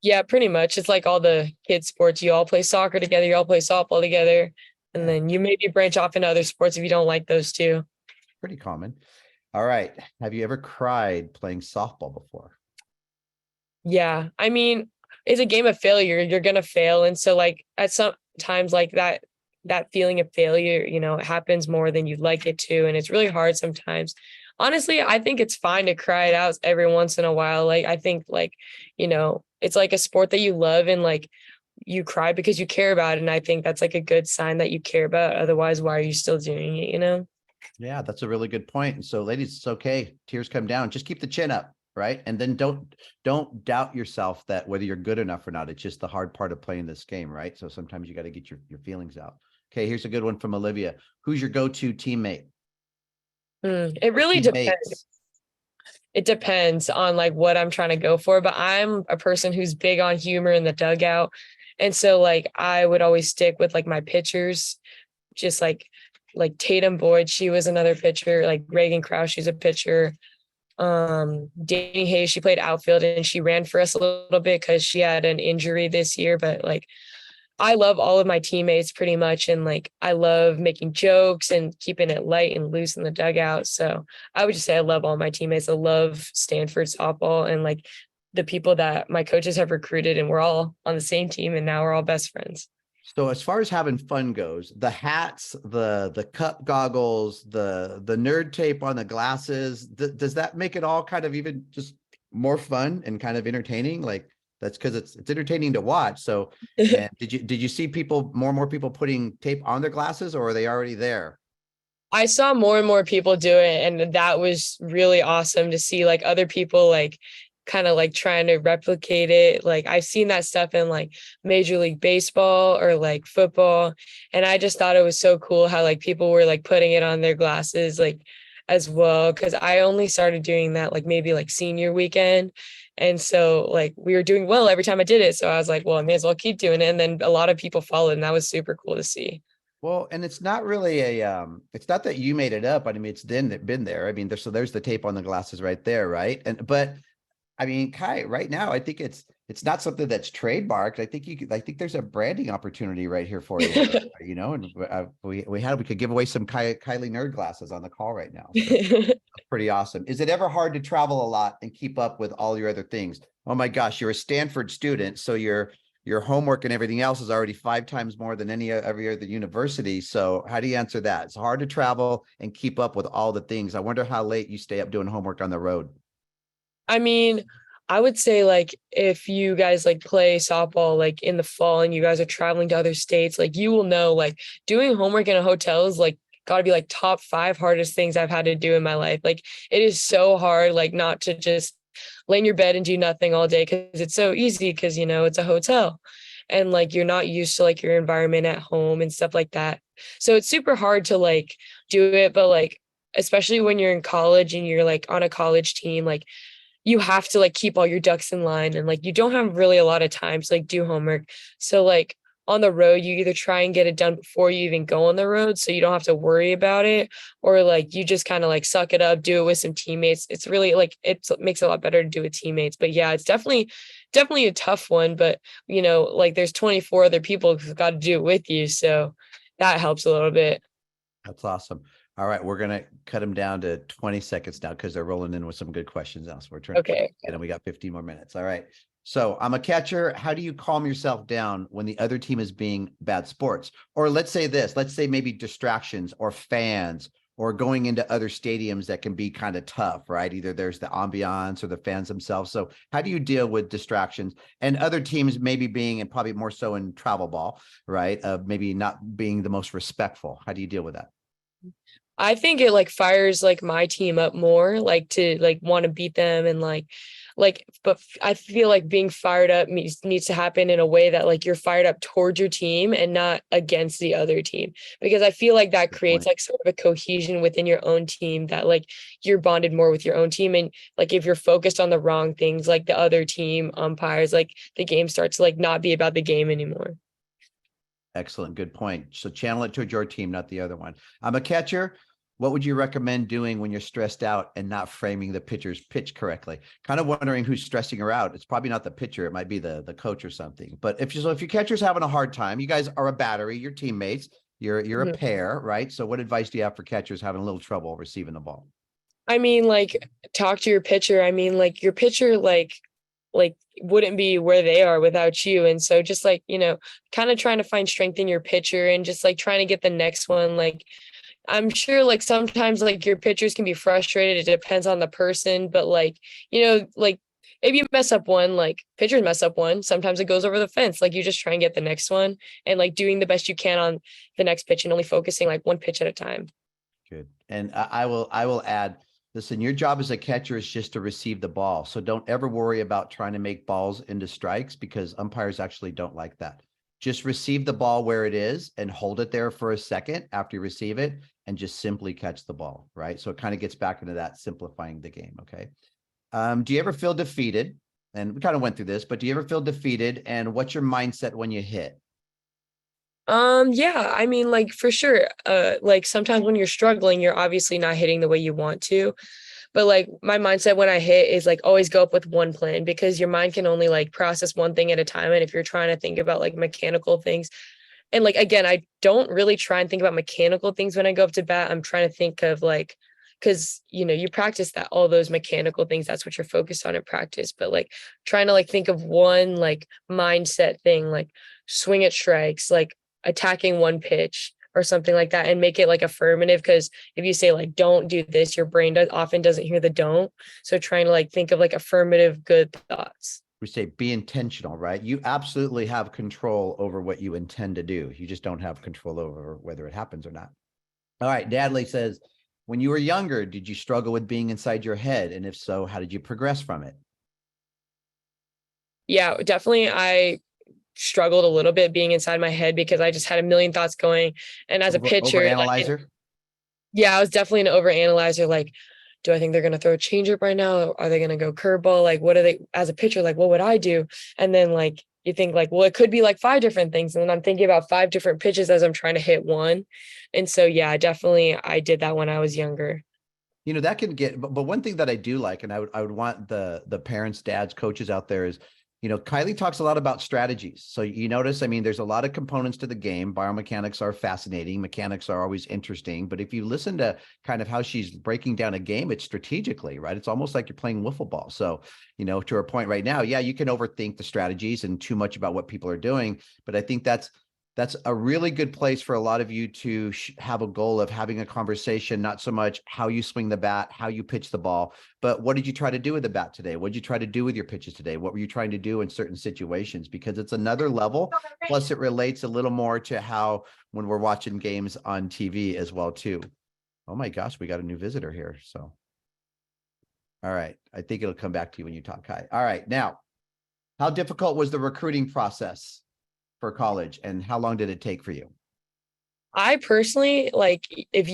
Yeah, pretty much. It's like all the kids sports. You all play soccer together, you all play softball together, and Yeah, then you maybe branch off into other sports if you don't like those too. pretty common. All right. Have you ever cried playing softball before? Yeah. I mean, it's a game of failure. You're gonna fail. And so like at some times like that feeling of failure, it happens more than you'd like it to. And it's really hard sometimes. Honestly, I think it's fine to cry it out every once in a while. Like I think like, it's like a sport that you love and like you cry because you care about it. And I think that's like a good sign that you care about it. Otherwise, why are you still doing it? Yeah, that's a really good point. And so, ladies, it's okay. Tears come down. Just keep the chin up, right? And then don't doubt yourself that whether you're good enough or not. It's just the hard part of playing this game, right? So sometimes you got to get your feelings out. Okay, here's a good one from Olivia. Who's your go-to teammate It or really depends. teammates? It depends on like what I'm trying to go for, but I'm a person who's big on humor in the dugout. And so like I would always stick with like my pitchers, just like Tatum Boyd, she was another pitcher, like Reagan Krause, she's a pitcher. Danny Hayes, she played outfield and she ran for us a little bit because she had an injury this year, but like I love all of my teammates pretty much. And like, I love making jokes and keeping it light and loose in the dugout. So I would just say I love all my teammates. I love Stanford softball and like the people that my coaches have recruited and we're all on the same team and now we're all best friends. So as far as having fun goes, the hats, the cup goggles, the nerd tape on the glasses, does that make it all kind of even just more fun and kind of entertaining? Like that's because it's entertaining to watch. So, and did you see more and more people putting tape on their glasses, or are they already there? I saw more and more people do it, and that was really awesome to see like other people like kind of like trying to replicate it. Like I've seen that stuff in like Major League Baseball or like football, and I just thought it was so cool how like people were like putting it on their glasses like as well because I only started doing that like maybe like senior weekend. And so like we were doing well every time I did it. So I was like, well, I may as well keep doing it. And then a lot of people followed, and that was super cool to see. Well, and it's not really it's not that you made it up. I mean, it's been there. I mean, there's the tape on the glasses right there, right? But I mean, Kai, right now, I think it's not something that's trademarked. I think there's a branding opportunity right here for you, and we could give away some Kylie nerd glasses on the call right now. So that's pretty awesome. Is it ever hard to travel a lot and keep up with all your other things? Oh my gosh, you're a Stanford student, so your homework and everything else is already 5 times more than every other university. So how do you answer that? It's hard to travel and keep up with all the things. I wonder how late you stay up doing homework on the road. I mean, I would say like if you guys like play softball like in the fall and you guys are traveling to other states, like you will know like doing homework in a hotel is like got to be like top 5 hardest things I've had to do in my life. Like it is so hard like not to just lay in your bed and do nothing all day because it's so easy because it's a hotel and like you're not used to like your environment at home and stuff like that. So it's super hard to like do it, but like especially when you're in college and you're like on a college team, like you have to like keep all your ducks in line and like you don't have really a lot of time to like do homework. So like on the road, you either try and get it done before you even go on the road so you don't have to worry about it, or like you just kind of like suck it up, do it with some teammates. It's really like it makes it a lot better to do with teammates. But yeah, it's definitely a tough one. But like there's 24 other people who've got to do it with you. So that helps a little bit. That's awesome. All right, we're gonna cut them down to 20 seconds now because they're rolling in with some good questions now. So we're trying Okay. and we got 15 more minutes. All right. So I'm a catcher. How do you calm yourself down when the other team is being bad sports? Or let's say maybe distractions or fans or going into other stadiums that can be kind of tough, right? Either there's the ambiance or the fans themselves. So how do you deal with distractions and other teams maybe being, and probably more so in travel ball, right? Maybe not being the most respectful. How do you deal with that? I think it like fires like my team up more, like to like want to beat them and but I feel like being fired up needs to happen in a way that like you're fired up towards your team and not against the other team, because I feel like that Good creates point. like sort of a cohesion within your own team, that like you're bonded more with your own team. And like if you're focused on the wrong things, like the other team umpires, like the game starts to like not be about the game anymore. Excellent. Good point. So channel it towards your team, not the other one. I'm a catcher. What would you recommend doing when you're stressed out and not framing the pitcher's pitch correctly? Kind of wondering who's stressing her out. It's probably not the pitcher. It might be the coach or something. But if your catcher's having a hard time, you guys are a battery, you're teammates, you're a Mhm. pair, right? So what advice do you have for catchers having a little trouble receiving the ball? I mean, like, talk to your pitcher. I mean, like your pitcher, like wouldn't be where they are without you. And so just like, kind of trying to find strength in your pitcher and just like trying to get the next one. Like I'm sure like sometimes like your pitchers can be frustrated. It depends on the person, but like, like if you mess up one, like pitchers mess up one, sometimes it goes over the fence. Like you just try and get the next one and like doing the best you can on the next pitch and only focusing like one pitch at a time. Good. And I will add, listen, your job as a catcher is just to receive the ball. So don't ever worry about trying to make balls into strikes, because umpires actually don't like that. Just receive the ball where it is and hold it there for a second after you receive it and just simply catch the ball, right? So it kind of gets back into that simplifying the game. Okay. Do you ever feel defeated? And we kind of went through this, but do you ever feel defeated? And what's your mindset when you hit? Yeah, I mean, like for sure. Like sometimes when you're struggling, you're obviously not hitting the way you want to. But like my mindset when I hit is like always go up with one plan, because your mind can only like process one thing at a time. And if you're trying to think about like mechanical things, and like again, I don't really try and think about mechanical things when I go up to bat. I'm trying to think of like, because you practice that, all those mechanical things, that's what you're focused on in practice. But like trying to like think of one like mindset thing, like swing at strikes, like attacking one pitch or something like that, and make it like affirmative. Because if you say like don't do this, your brain often doesn't hear the don't. So trying to like think of like affirmative good thoughts. We say be intentional, right? You absolutely have control over what you intend to do. You just don't have control over whether it happens or not. All right. Dadley says, when you were younger, did you struggle with being inside your head? And if so, how did you progress from it? Yeah, definitely. I struggled a little bit being inside my head because I just had a million thoughts going. And as a pitcher, like, Overanalyzer? yeah, I was definitely an overanalyzer. Like, do I think they're gonna throw a changeup right now? Are they gonna go curveball? Like, what are they, as a pitcher? Like, what would I do? And then like you think like, well, it could be like five different things, and then I'm thinking about five different pitches as I'm trying to hit one. And so yeah, definitely I did that when I was younger. That can get, but one thing that I do like, and I would want the parents, dads, coaches out there is, Kylie talks a lot about strategies. So you notice, I mean, there's a lot of components to the game. Biomechanics are fascinating. Mechanics are always interesting. But if you listen to kind of how she's breaking down a game, it's strategically, right? It's almost like you're playing wiffle ball. So, to her point right now, yeah, you can overthink the strategies and too much about what people are doing. But I think that's a really good place for a lot of you to have a goal of having a conversation, not so much how you swing the bat, how you pitch the ball, but what did you try to do with the bat today? What did you try to do with your pitches today? What were you trying to do in certain situations? Because it's another level. Plus it relates a little more to how, when we're watching games on TV as well too. Oh my gosh, we got a new visitor here. So, all right. I think it'll come back to you when you talk, Kai. All right. Now, how difficult was the recruiting process for college, and how long did it take for you? I personally, like, if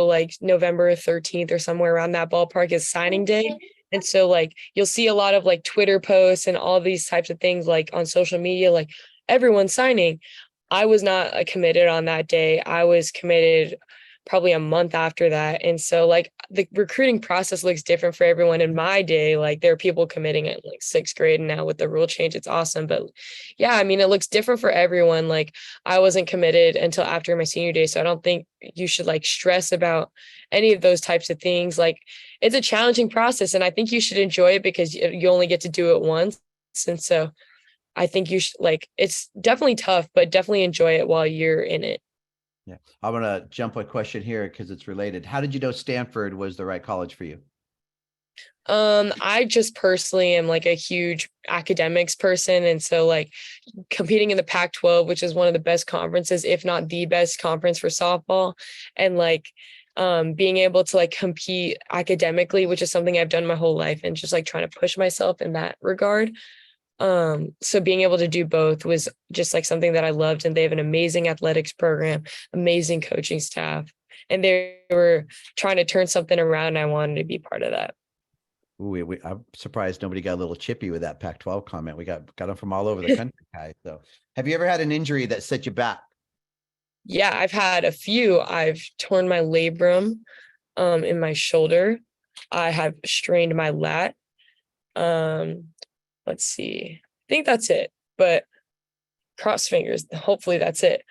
like November 13th or somewhere around that ballpark is signing day. And so like you'll see a lot of like Twitter posts and all these types of things like on social media, like everyone's signing. I was not committed on that day. I was committed probably a month after that. And so like the recruiting process looks different for everyone. In my day, like there are people committing at like sixth grade, and now with the rule change, it's awesome. But yeah, I mean, it looks different for everyone. Like I wasn't committed until after my senior day. So I don't think you should like stress about any of those types of things. Like it's a challenging process, and I think you should enjoy it because you only get to do it once. And so I think you should, like, it's definitely tough, but definitely enjoy it while you're in it. Yeah. I'm going to jump a question here because it's related. How did you know Stanford was the right college for you? I just personally am like a huge academics person. And so like competing in the Pac-12, which is one of the best conferences, if not the best conference for softball, and like being able to like compete academically, which is something I've done my whole life, and just like trying to push myself in that regard. So being able to do both was just like something that I loved, and they have an amazing athletics program, amazing coaching staff, and they were trying to turn something around. And I wanted to be part of that. Ooh, I'm surprised nobody got a little chippy with that Pac-12 comment. We got them from all over the country, guys. So have you ever had an injury that set you back? Yeah, I've had a few. I've torn my labrum in my shoulder. I have strained my lat. Um, let's see. I think that's it. But cross fingers. Hopefully that's it.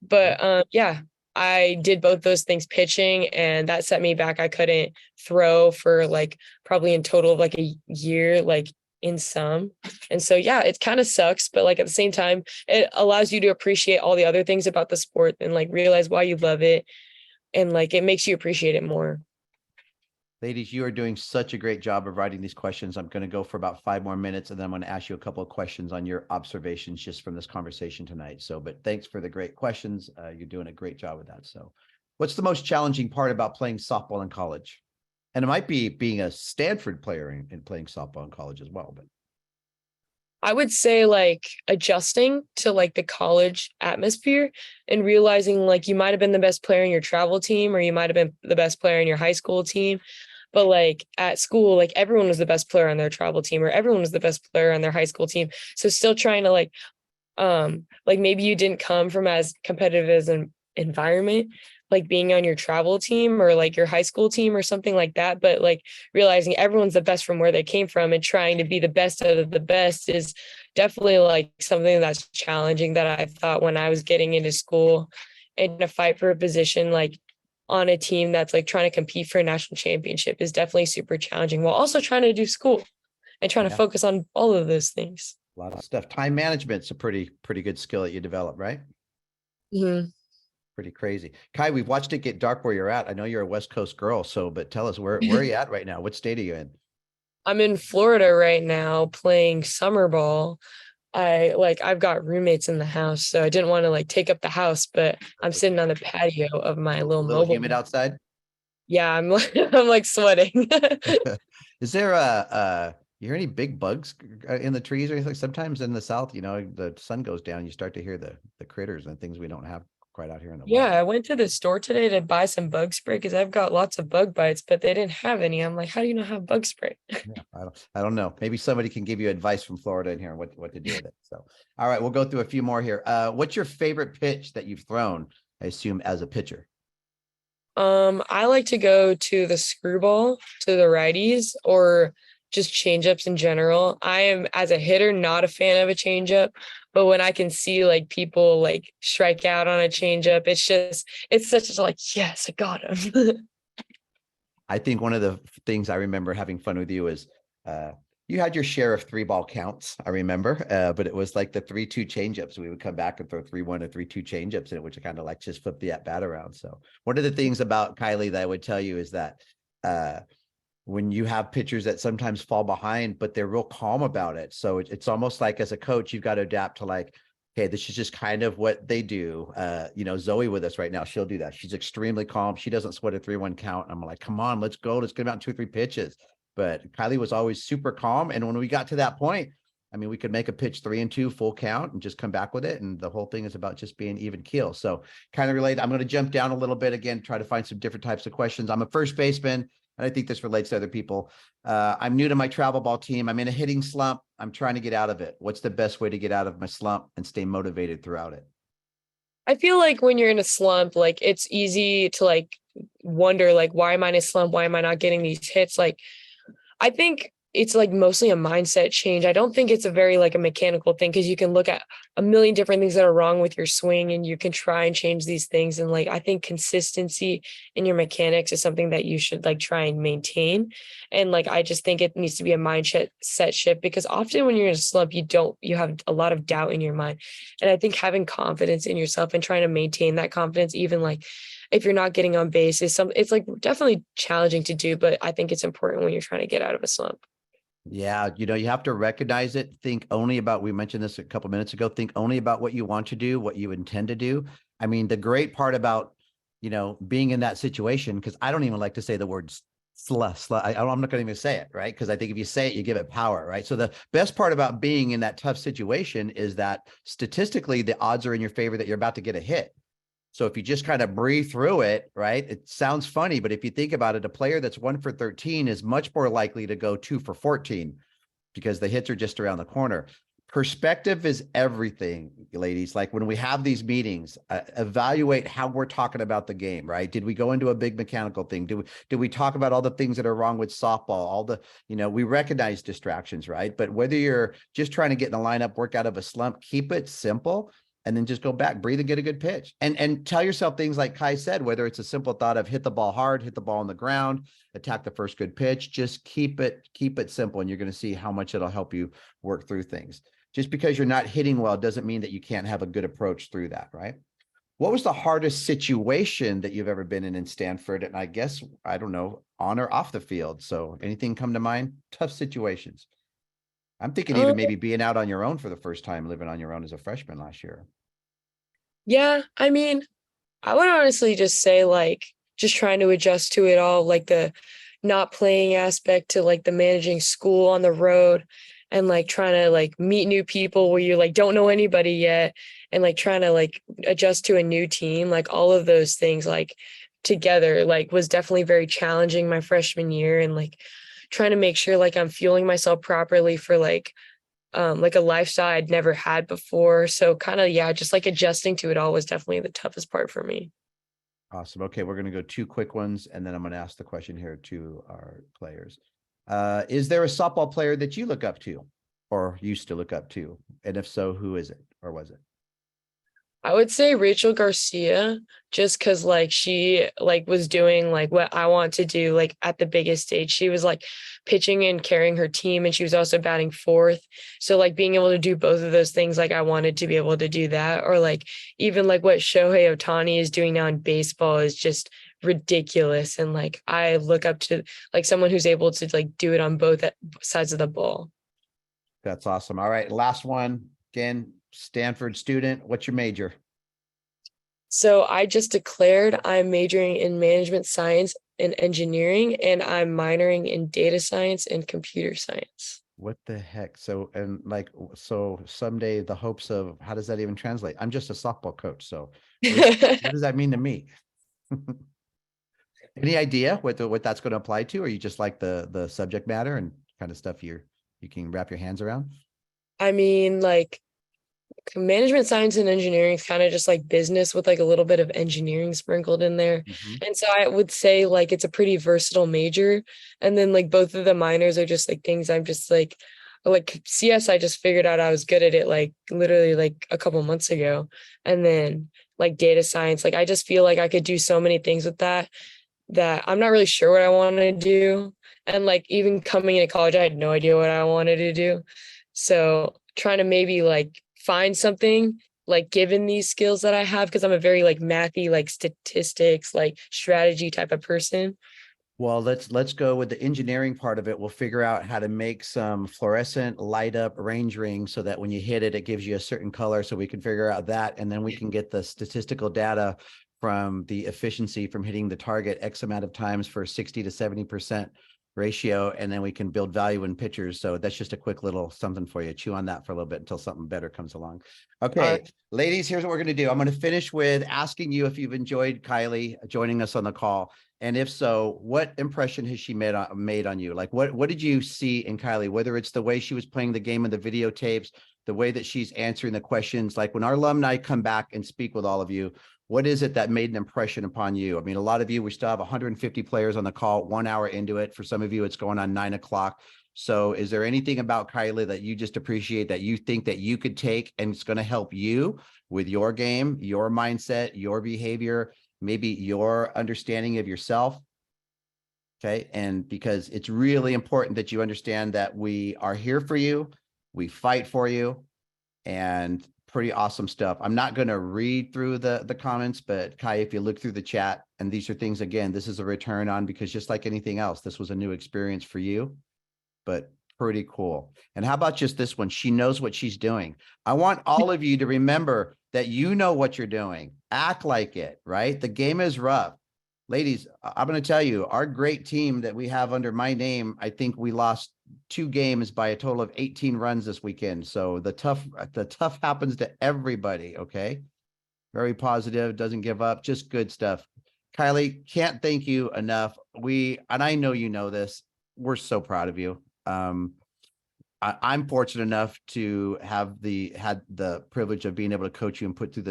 But yeah, I did both those things pitching, and that set me back. I couldn't throw for like probably in total of like a year, like in some. And so yeah, it kind of sucks, but like at the same time, it allows you to appreciate all the other things about the sport and like realize why you love it, and like it makes you appreciate it more. Ladies, you are doing such a great job of writing these questions. I'm going to go for about 5 more minutes, and then I'm going to ask you a couple of questions on your observations just from this conversation tonight. So, but thanks for the great questions. You're doing a great job with that. So, what's the most challenging part about playing softball in college? And it might be being a Stanford player and playing softball in college as well. But I would say like adjusting to like the college atmosphere and realizing like you might have been the best player in your travel team, or you might have been the best player in your high school team. But like at school, like everyone was the best player on their travel team, or everyone was the best player on their high school team. So still trying to like maybe you didn't come from as competitive as an environment, like being on your travel team or like your high school team or something like that, but like realizing everyone's the best from where they came from and trying to be the best out of the best is definitely like something that's challenging, that I thought when I was getting into school and to fight for a position like on a team that's like trying to compete for a national championship is definitely super challenging, while also trying to do school and trying to yeah, focus on all of those things. a lot of stuff. Time management's a pretty good skill that you develop, right? Mhm. Pretty crazy. Kai, we've watched it get dark where you're at. I know you're a West Coast girl, so but tell us where are you at right now? What state are you in? I'm in Florida right now playing summer ball. I've got roommates in the house, so I didn't want to like take up the house, but I'm sitting on the patio of my A little little mobile humid home. outside. Yeah, I'm like I'm like sweating. Is there you hear any big bugs in the trees or anything? Sometimes in the South, the sun goes down, you start to hear the critters and things we don't have quite out here in the Yeah, West. I went to the store today to buy some bug spray because I've got lots of bug bites, but they didn't have any. I'm like, how do you not have bug spray? Yeah, I don't know. Maybe somebody can give you advice from Florida in here on what to do with it. So, all right, we'll go through a few more here. What's your favorite pitch that you've thrown? I assume as a pitcher. I like to go to the screwball to the righties, or just changeups in general. I am, as a hitter, not a fan of a changeup, but when I can see like people like strike out on a changeup, it's such a like, yes, I got him. I think one of the things I remember having fun with you is you had your share of 3-ball counts, I remember, but it was like the 3-2 changeups. We would come back and throw 3-1 or 3-2 changeups in it, which kind of like just flip the at bat around. So one of the things about Kylie that I would tell you is that when you have pitchers that sometimes fall behind, but they're real calm about it. So it's almost like as a coach, you've got to adapt to like, okay, this is just kind of what they do. Zoe with us right now, she'll do that. She's extremely calm. She doesn't sweat a 3-1 count. I'm like, come on, let's go. Let's get about 2 or 3 pitches. But Kylie was always super calm. And when we got to that point, I mean, we could make a pitch 3-2 full count and just come back with it. And the whole thing is about just being even keel. So kind of related. I'm going to jump down a little bit again, try to find some different types of questions. I'm a first baseman, and I think this relates to other people. I'm new to my travel ball team. I'm in a hitting slump. I'm trying to get out of it. What's the best way to get out of my slump and stay motivated throughout it? I feel like when you're in a slump, like it's easy to like wonder, like, why am I in a slump? Why am I not getting these hits? Like, I think it's like mostly a mindset change. I don't think it's a very like a mechanical thing, because you can look at a million different things that are wrong with your swing and you can try and change these things. And like I think consistency in your mechanics is something that you should like try and maintain. And like I just think it needs to be a mindset set shift, because often when you're in a slump, you have a lot of doubt in your mind. And I think having confidence in yourself and trying to maintain that confidence, even like if you're not getting on base, it's like definitely challenging to do, but I think it's important when you're trying to get out of a slump. Yeah, you have to recognize it. Think only about, we mentioned this a couple minutes ago, think only about what you want to do, what you intend to do. I mean, the great part about, being in that situation, because I don't even like to say the word I'm not going to even say it, right? Because I think if you say it, you give it power, right? So the best part about being in that tough situation is that statistically, the odds are in your favor that you're about to get a hit. So if you just kind of breathe through it, right? It sounds funny, but if you think about it, a player that's 1 for 13 is much more likely to go 2 for 14 because the hits are just around the corner. Perspective is everything, ladies. Like when we have these meetings, evaluate how we're talking about the game, right? Did we go into a big mechanical thing? Did we talk about all the things that are wrong with softball? All the, we recognize distractions, right? But whether you're just trying to get in the lineup, work out of a slump, keep it simple. And then just go back, breathe and get a good pitch. And tell yourself things like Kai said, whether it's a simple thought of hit the ball hard, hit the ball on the ground, attack the first good pitch, just keep it simple. And you're going to see how much it'll help you work through things. Just because you're not hitting well doesn't mean that you can't have a good approach through that, right? What was the hardest situation that you've ever been in Stanford? And I guess, I don't know, on or off the field. So anything come to mind? Tough situations. I'm thinking even maybe being out on your own for the first time, living on your own as a freshman last year. Yeah, I mean, I would honestly just say like just trying to adjust to it all, like the not playing aspect to like the managing school on the road, and like trying to like meet new people where you like don't know anybody yet, and like trying to like adjust to a new team, like all of those things like together like was definitely very challenging my freshman year. And like trying to make sure like I'm fueling myself properly for like a lifestyle I'd never had before. So kind of, yeah, just like adjusting to it all was definitely the toughest part for me. Awesome. Okay, we're going to go 2 quick ones, and then I'm going to ask the question here to our players. Is there a softball player that you look up to or used to look up to? And if so, who is it or was it? I would say Rachel Garcia, just because like she like was doing like what I want to do like at the biggest stage. She was like pitching and carrying her team, and she was also batting fourth. So like being able to do both of those things, like I wanted to be able to do that. Or like even like what Shohei Ohtani is doing now in baseball is just ridiculous. And like I look up to like someone who's able to like do it on both sides of the ball. That's awesome. All right, last one. Again, Stanford student. What's your major? So I just declared I'm majoring in management science and engineering, and I'm minoring in data science and computer science. What the heck? So, and like, so someday the hopes of, how does that even translate? I'm just a softball coach. So what does that mean to me? Any idea what that's going to apply to? Or you just like the subject matter and kind of stuff you can wrap your hands around? I mean, like management science and engineering is kind of just like business with like a little bit of engineering sprinkled in there. And so I would say like it's a pretty versatile major. And then like both of the minors are just like things I'm just like CS, I just figured out I was good at it like literally like a couple months ago. And then like data science, like I just feel like I could do so many things with that I'm not really sure what I want to do. And like even coming into college, I had no idea what I wanted to do. So trying to maybe like find something like given these skills that I have, because I'm a very like mathy, like statistics, like strategy type of person. Well, let's go with the engineering part of it. We'll figure out how to make some fluorescent light up range rings so that when you hit it, it gives you a certain color. So we can figure out that, and then we can get the statistical data from the efficiency from hitting the target X amount of times for 60 to 70% ratio, and then we can build value in pitchers. So that's just a quick little something for you. Chew on that for a little bit until something better comes along. Okay, ladies, here's what we're going to do. I'm going to finish with asking you if you've enjoyed Kylie joining us on the call. And if so, what impression has she made on you? Like what did you see in Kylie, whether it's the way she was playing the game in the videotapes, the way that she's answering the questions, like when our alumni come back and speak with all of you, what is it that made an impression upon you? I mean, a lot of you, we still have 150 players on the call, 1 hour into it. For some of you, it's going on 9 o'clock. So is there anything about Kylie that you just appreciate, that you think that you could take and it's going to help you with your game, your mindset, your behavior, maybe your understanding of yourself? Okay. And because it's really important that you understand that we are here for you, we fight for you, and pretty awesome stuff. I'm not going to read through the comments, but Kai, if you look through the chat, and these are things, again, this is a return on, because just like anything else, this was a new experience for you, but pretty cool. And how about just this one? She knows what she's doing. I want all of you to remember that you know what you're doing. Act like it, right? The game is rough. Ladies, I'm going to tell you, our great team that we have under my name, I think we lost 2 games by a total of 18 runs this weekend. So the tough happens to everybody. Okay. Very positive, doesn't give up, just good stuff. Kylie, can't thank you enough. And I know you know this, we're so proud of you. I'm fortunate enough to have had the privilege of being able to coach you and put you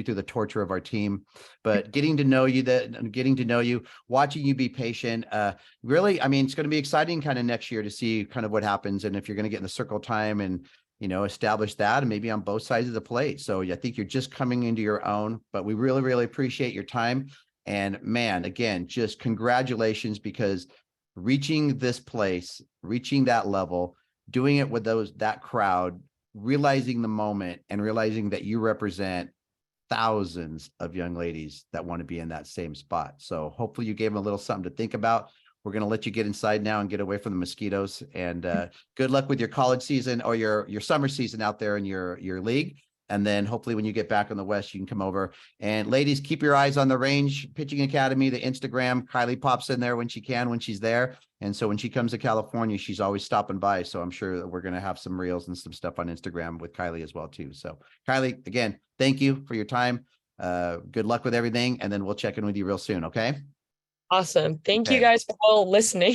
through the torture of our team, but getting to know you, watching you be patient, really, I mean, it's going to be exciting kind of next year to see kind of what happens. And if you're going to get in the circle time and, establish that, and maybe on both sides of the plate. So I think you're just coming into your own, but we really, really appreciate your time. And man, again, just congratulations, because reaching this place, reaching that level, doing it with that crowd, realizing the moment and realizing that you represent thousands of young ladies that want to be in that same spot. So hopefully you gave them a little something to think about. We're going to let you get inside now and get away from the mosquitoes, and good luck with your college season or your summer season out there in your league. And then hopefully when you get back on the West, you can come over. And ladies, keep your eyes on the Range Pitching Academy, the Instagram. Kylie pops in there when she can, when she's there. And so when she comes to California, she's always stopping by. So I'm sure that we're going to have some reels and some stuff on Instagram with Kylie as well, too. So Kylie, again, thank you for your time. Good luck with everything. And then we'll check in with you real soon. Okay. Awesome. Thank you Okay. guys for all listening.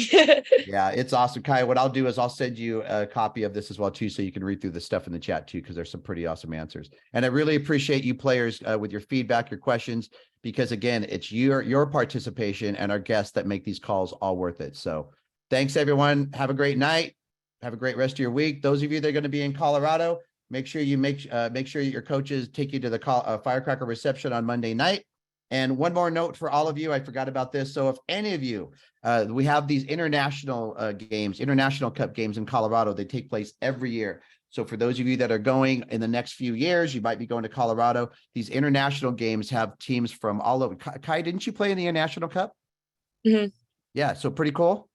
Yeah, it's awesome. Kai, what I'll do is I'll send you a copy of this as well, too, so you can read through the stuff in the chat, too, because there's some pretty awesome answers. And I really appreciate you players with your feedback, your questions, because, again, it's your participation and our guests that make these calls all worth it. So thanks, everyone. Have a great night. Have a great rest of your week. Those of you that are going to be in Colorado, make sure you make sure your coaches take you to the Firecracker reception on Monday night. And one more note for all of you, I forgot about this. So if any of you, we have these international games, International Cup games in Colorado. They take place every year. So for those of you that are going in the next few years, you might be going to Colorado. These international games have teams from all over. Kai, didn't you play in the International Cup? Mhm. Yeah, so pretty cool.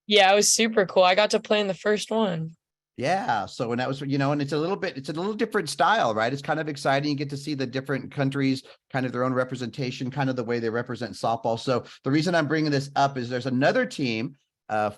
Yeah, it was super cool. I got to play in the first one. Yeah. So when that was, and it's a little different style, right? It's kind of exciting. You get to see the different countries, kind of their own representation, kind of the way they represent softball. So the reason I'm bringing this up is there's another team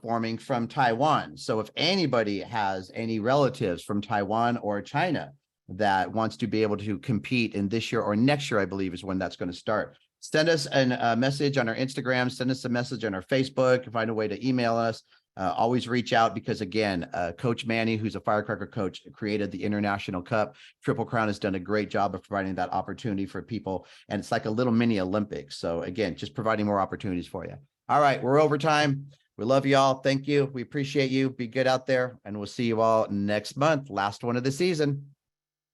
forming from Taiwan. So if anybody has any relatives from Taiwan or China that wants to be able to compete in this year or next year, I believe is when that's going to start, send us a message on our Instagram, send us a message on our Facebook, find a way to email us. Always reach out, because again, Coach Manny, who's a Firecracker coach, created the International Cup. Triple Crown has done a great job of providing that opportunity for people. And it's like a little mini Olympics. So again, just providing more opportunities for you. All right, we're over time. We love you all. Thank you. We appreciate you. Be good out there. And we'll see you all next month. Last one of the season.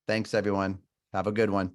Thanks, everyone. Have a good one.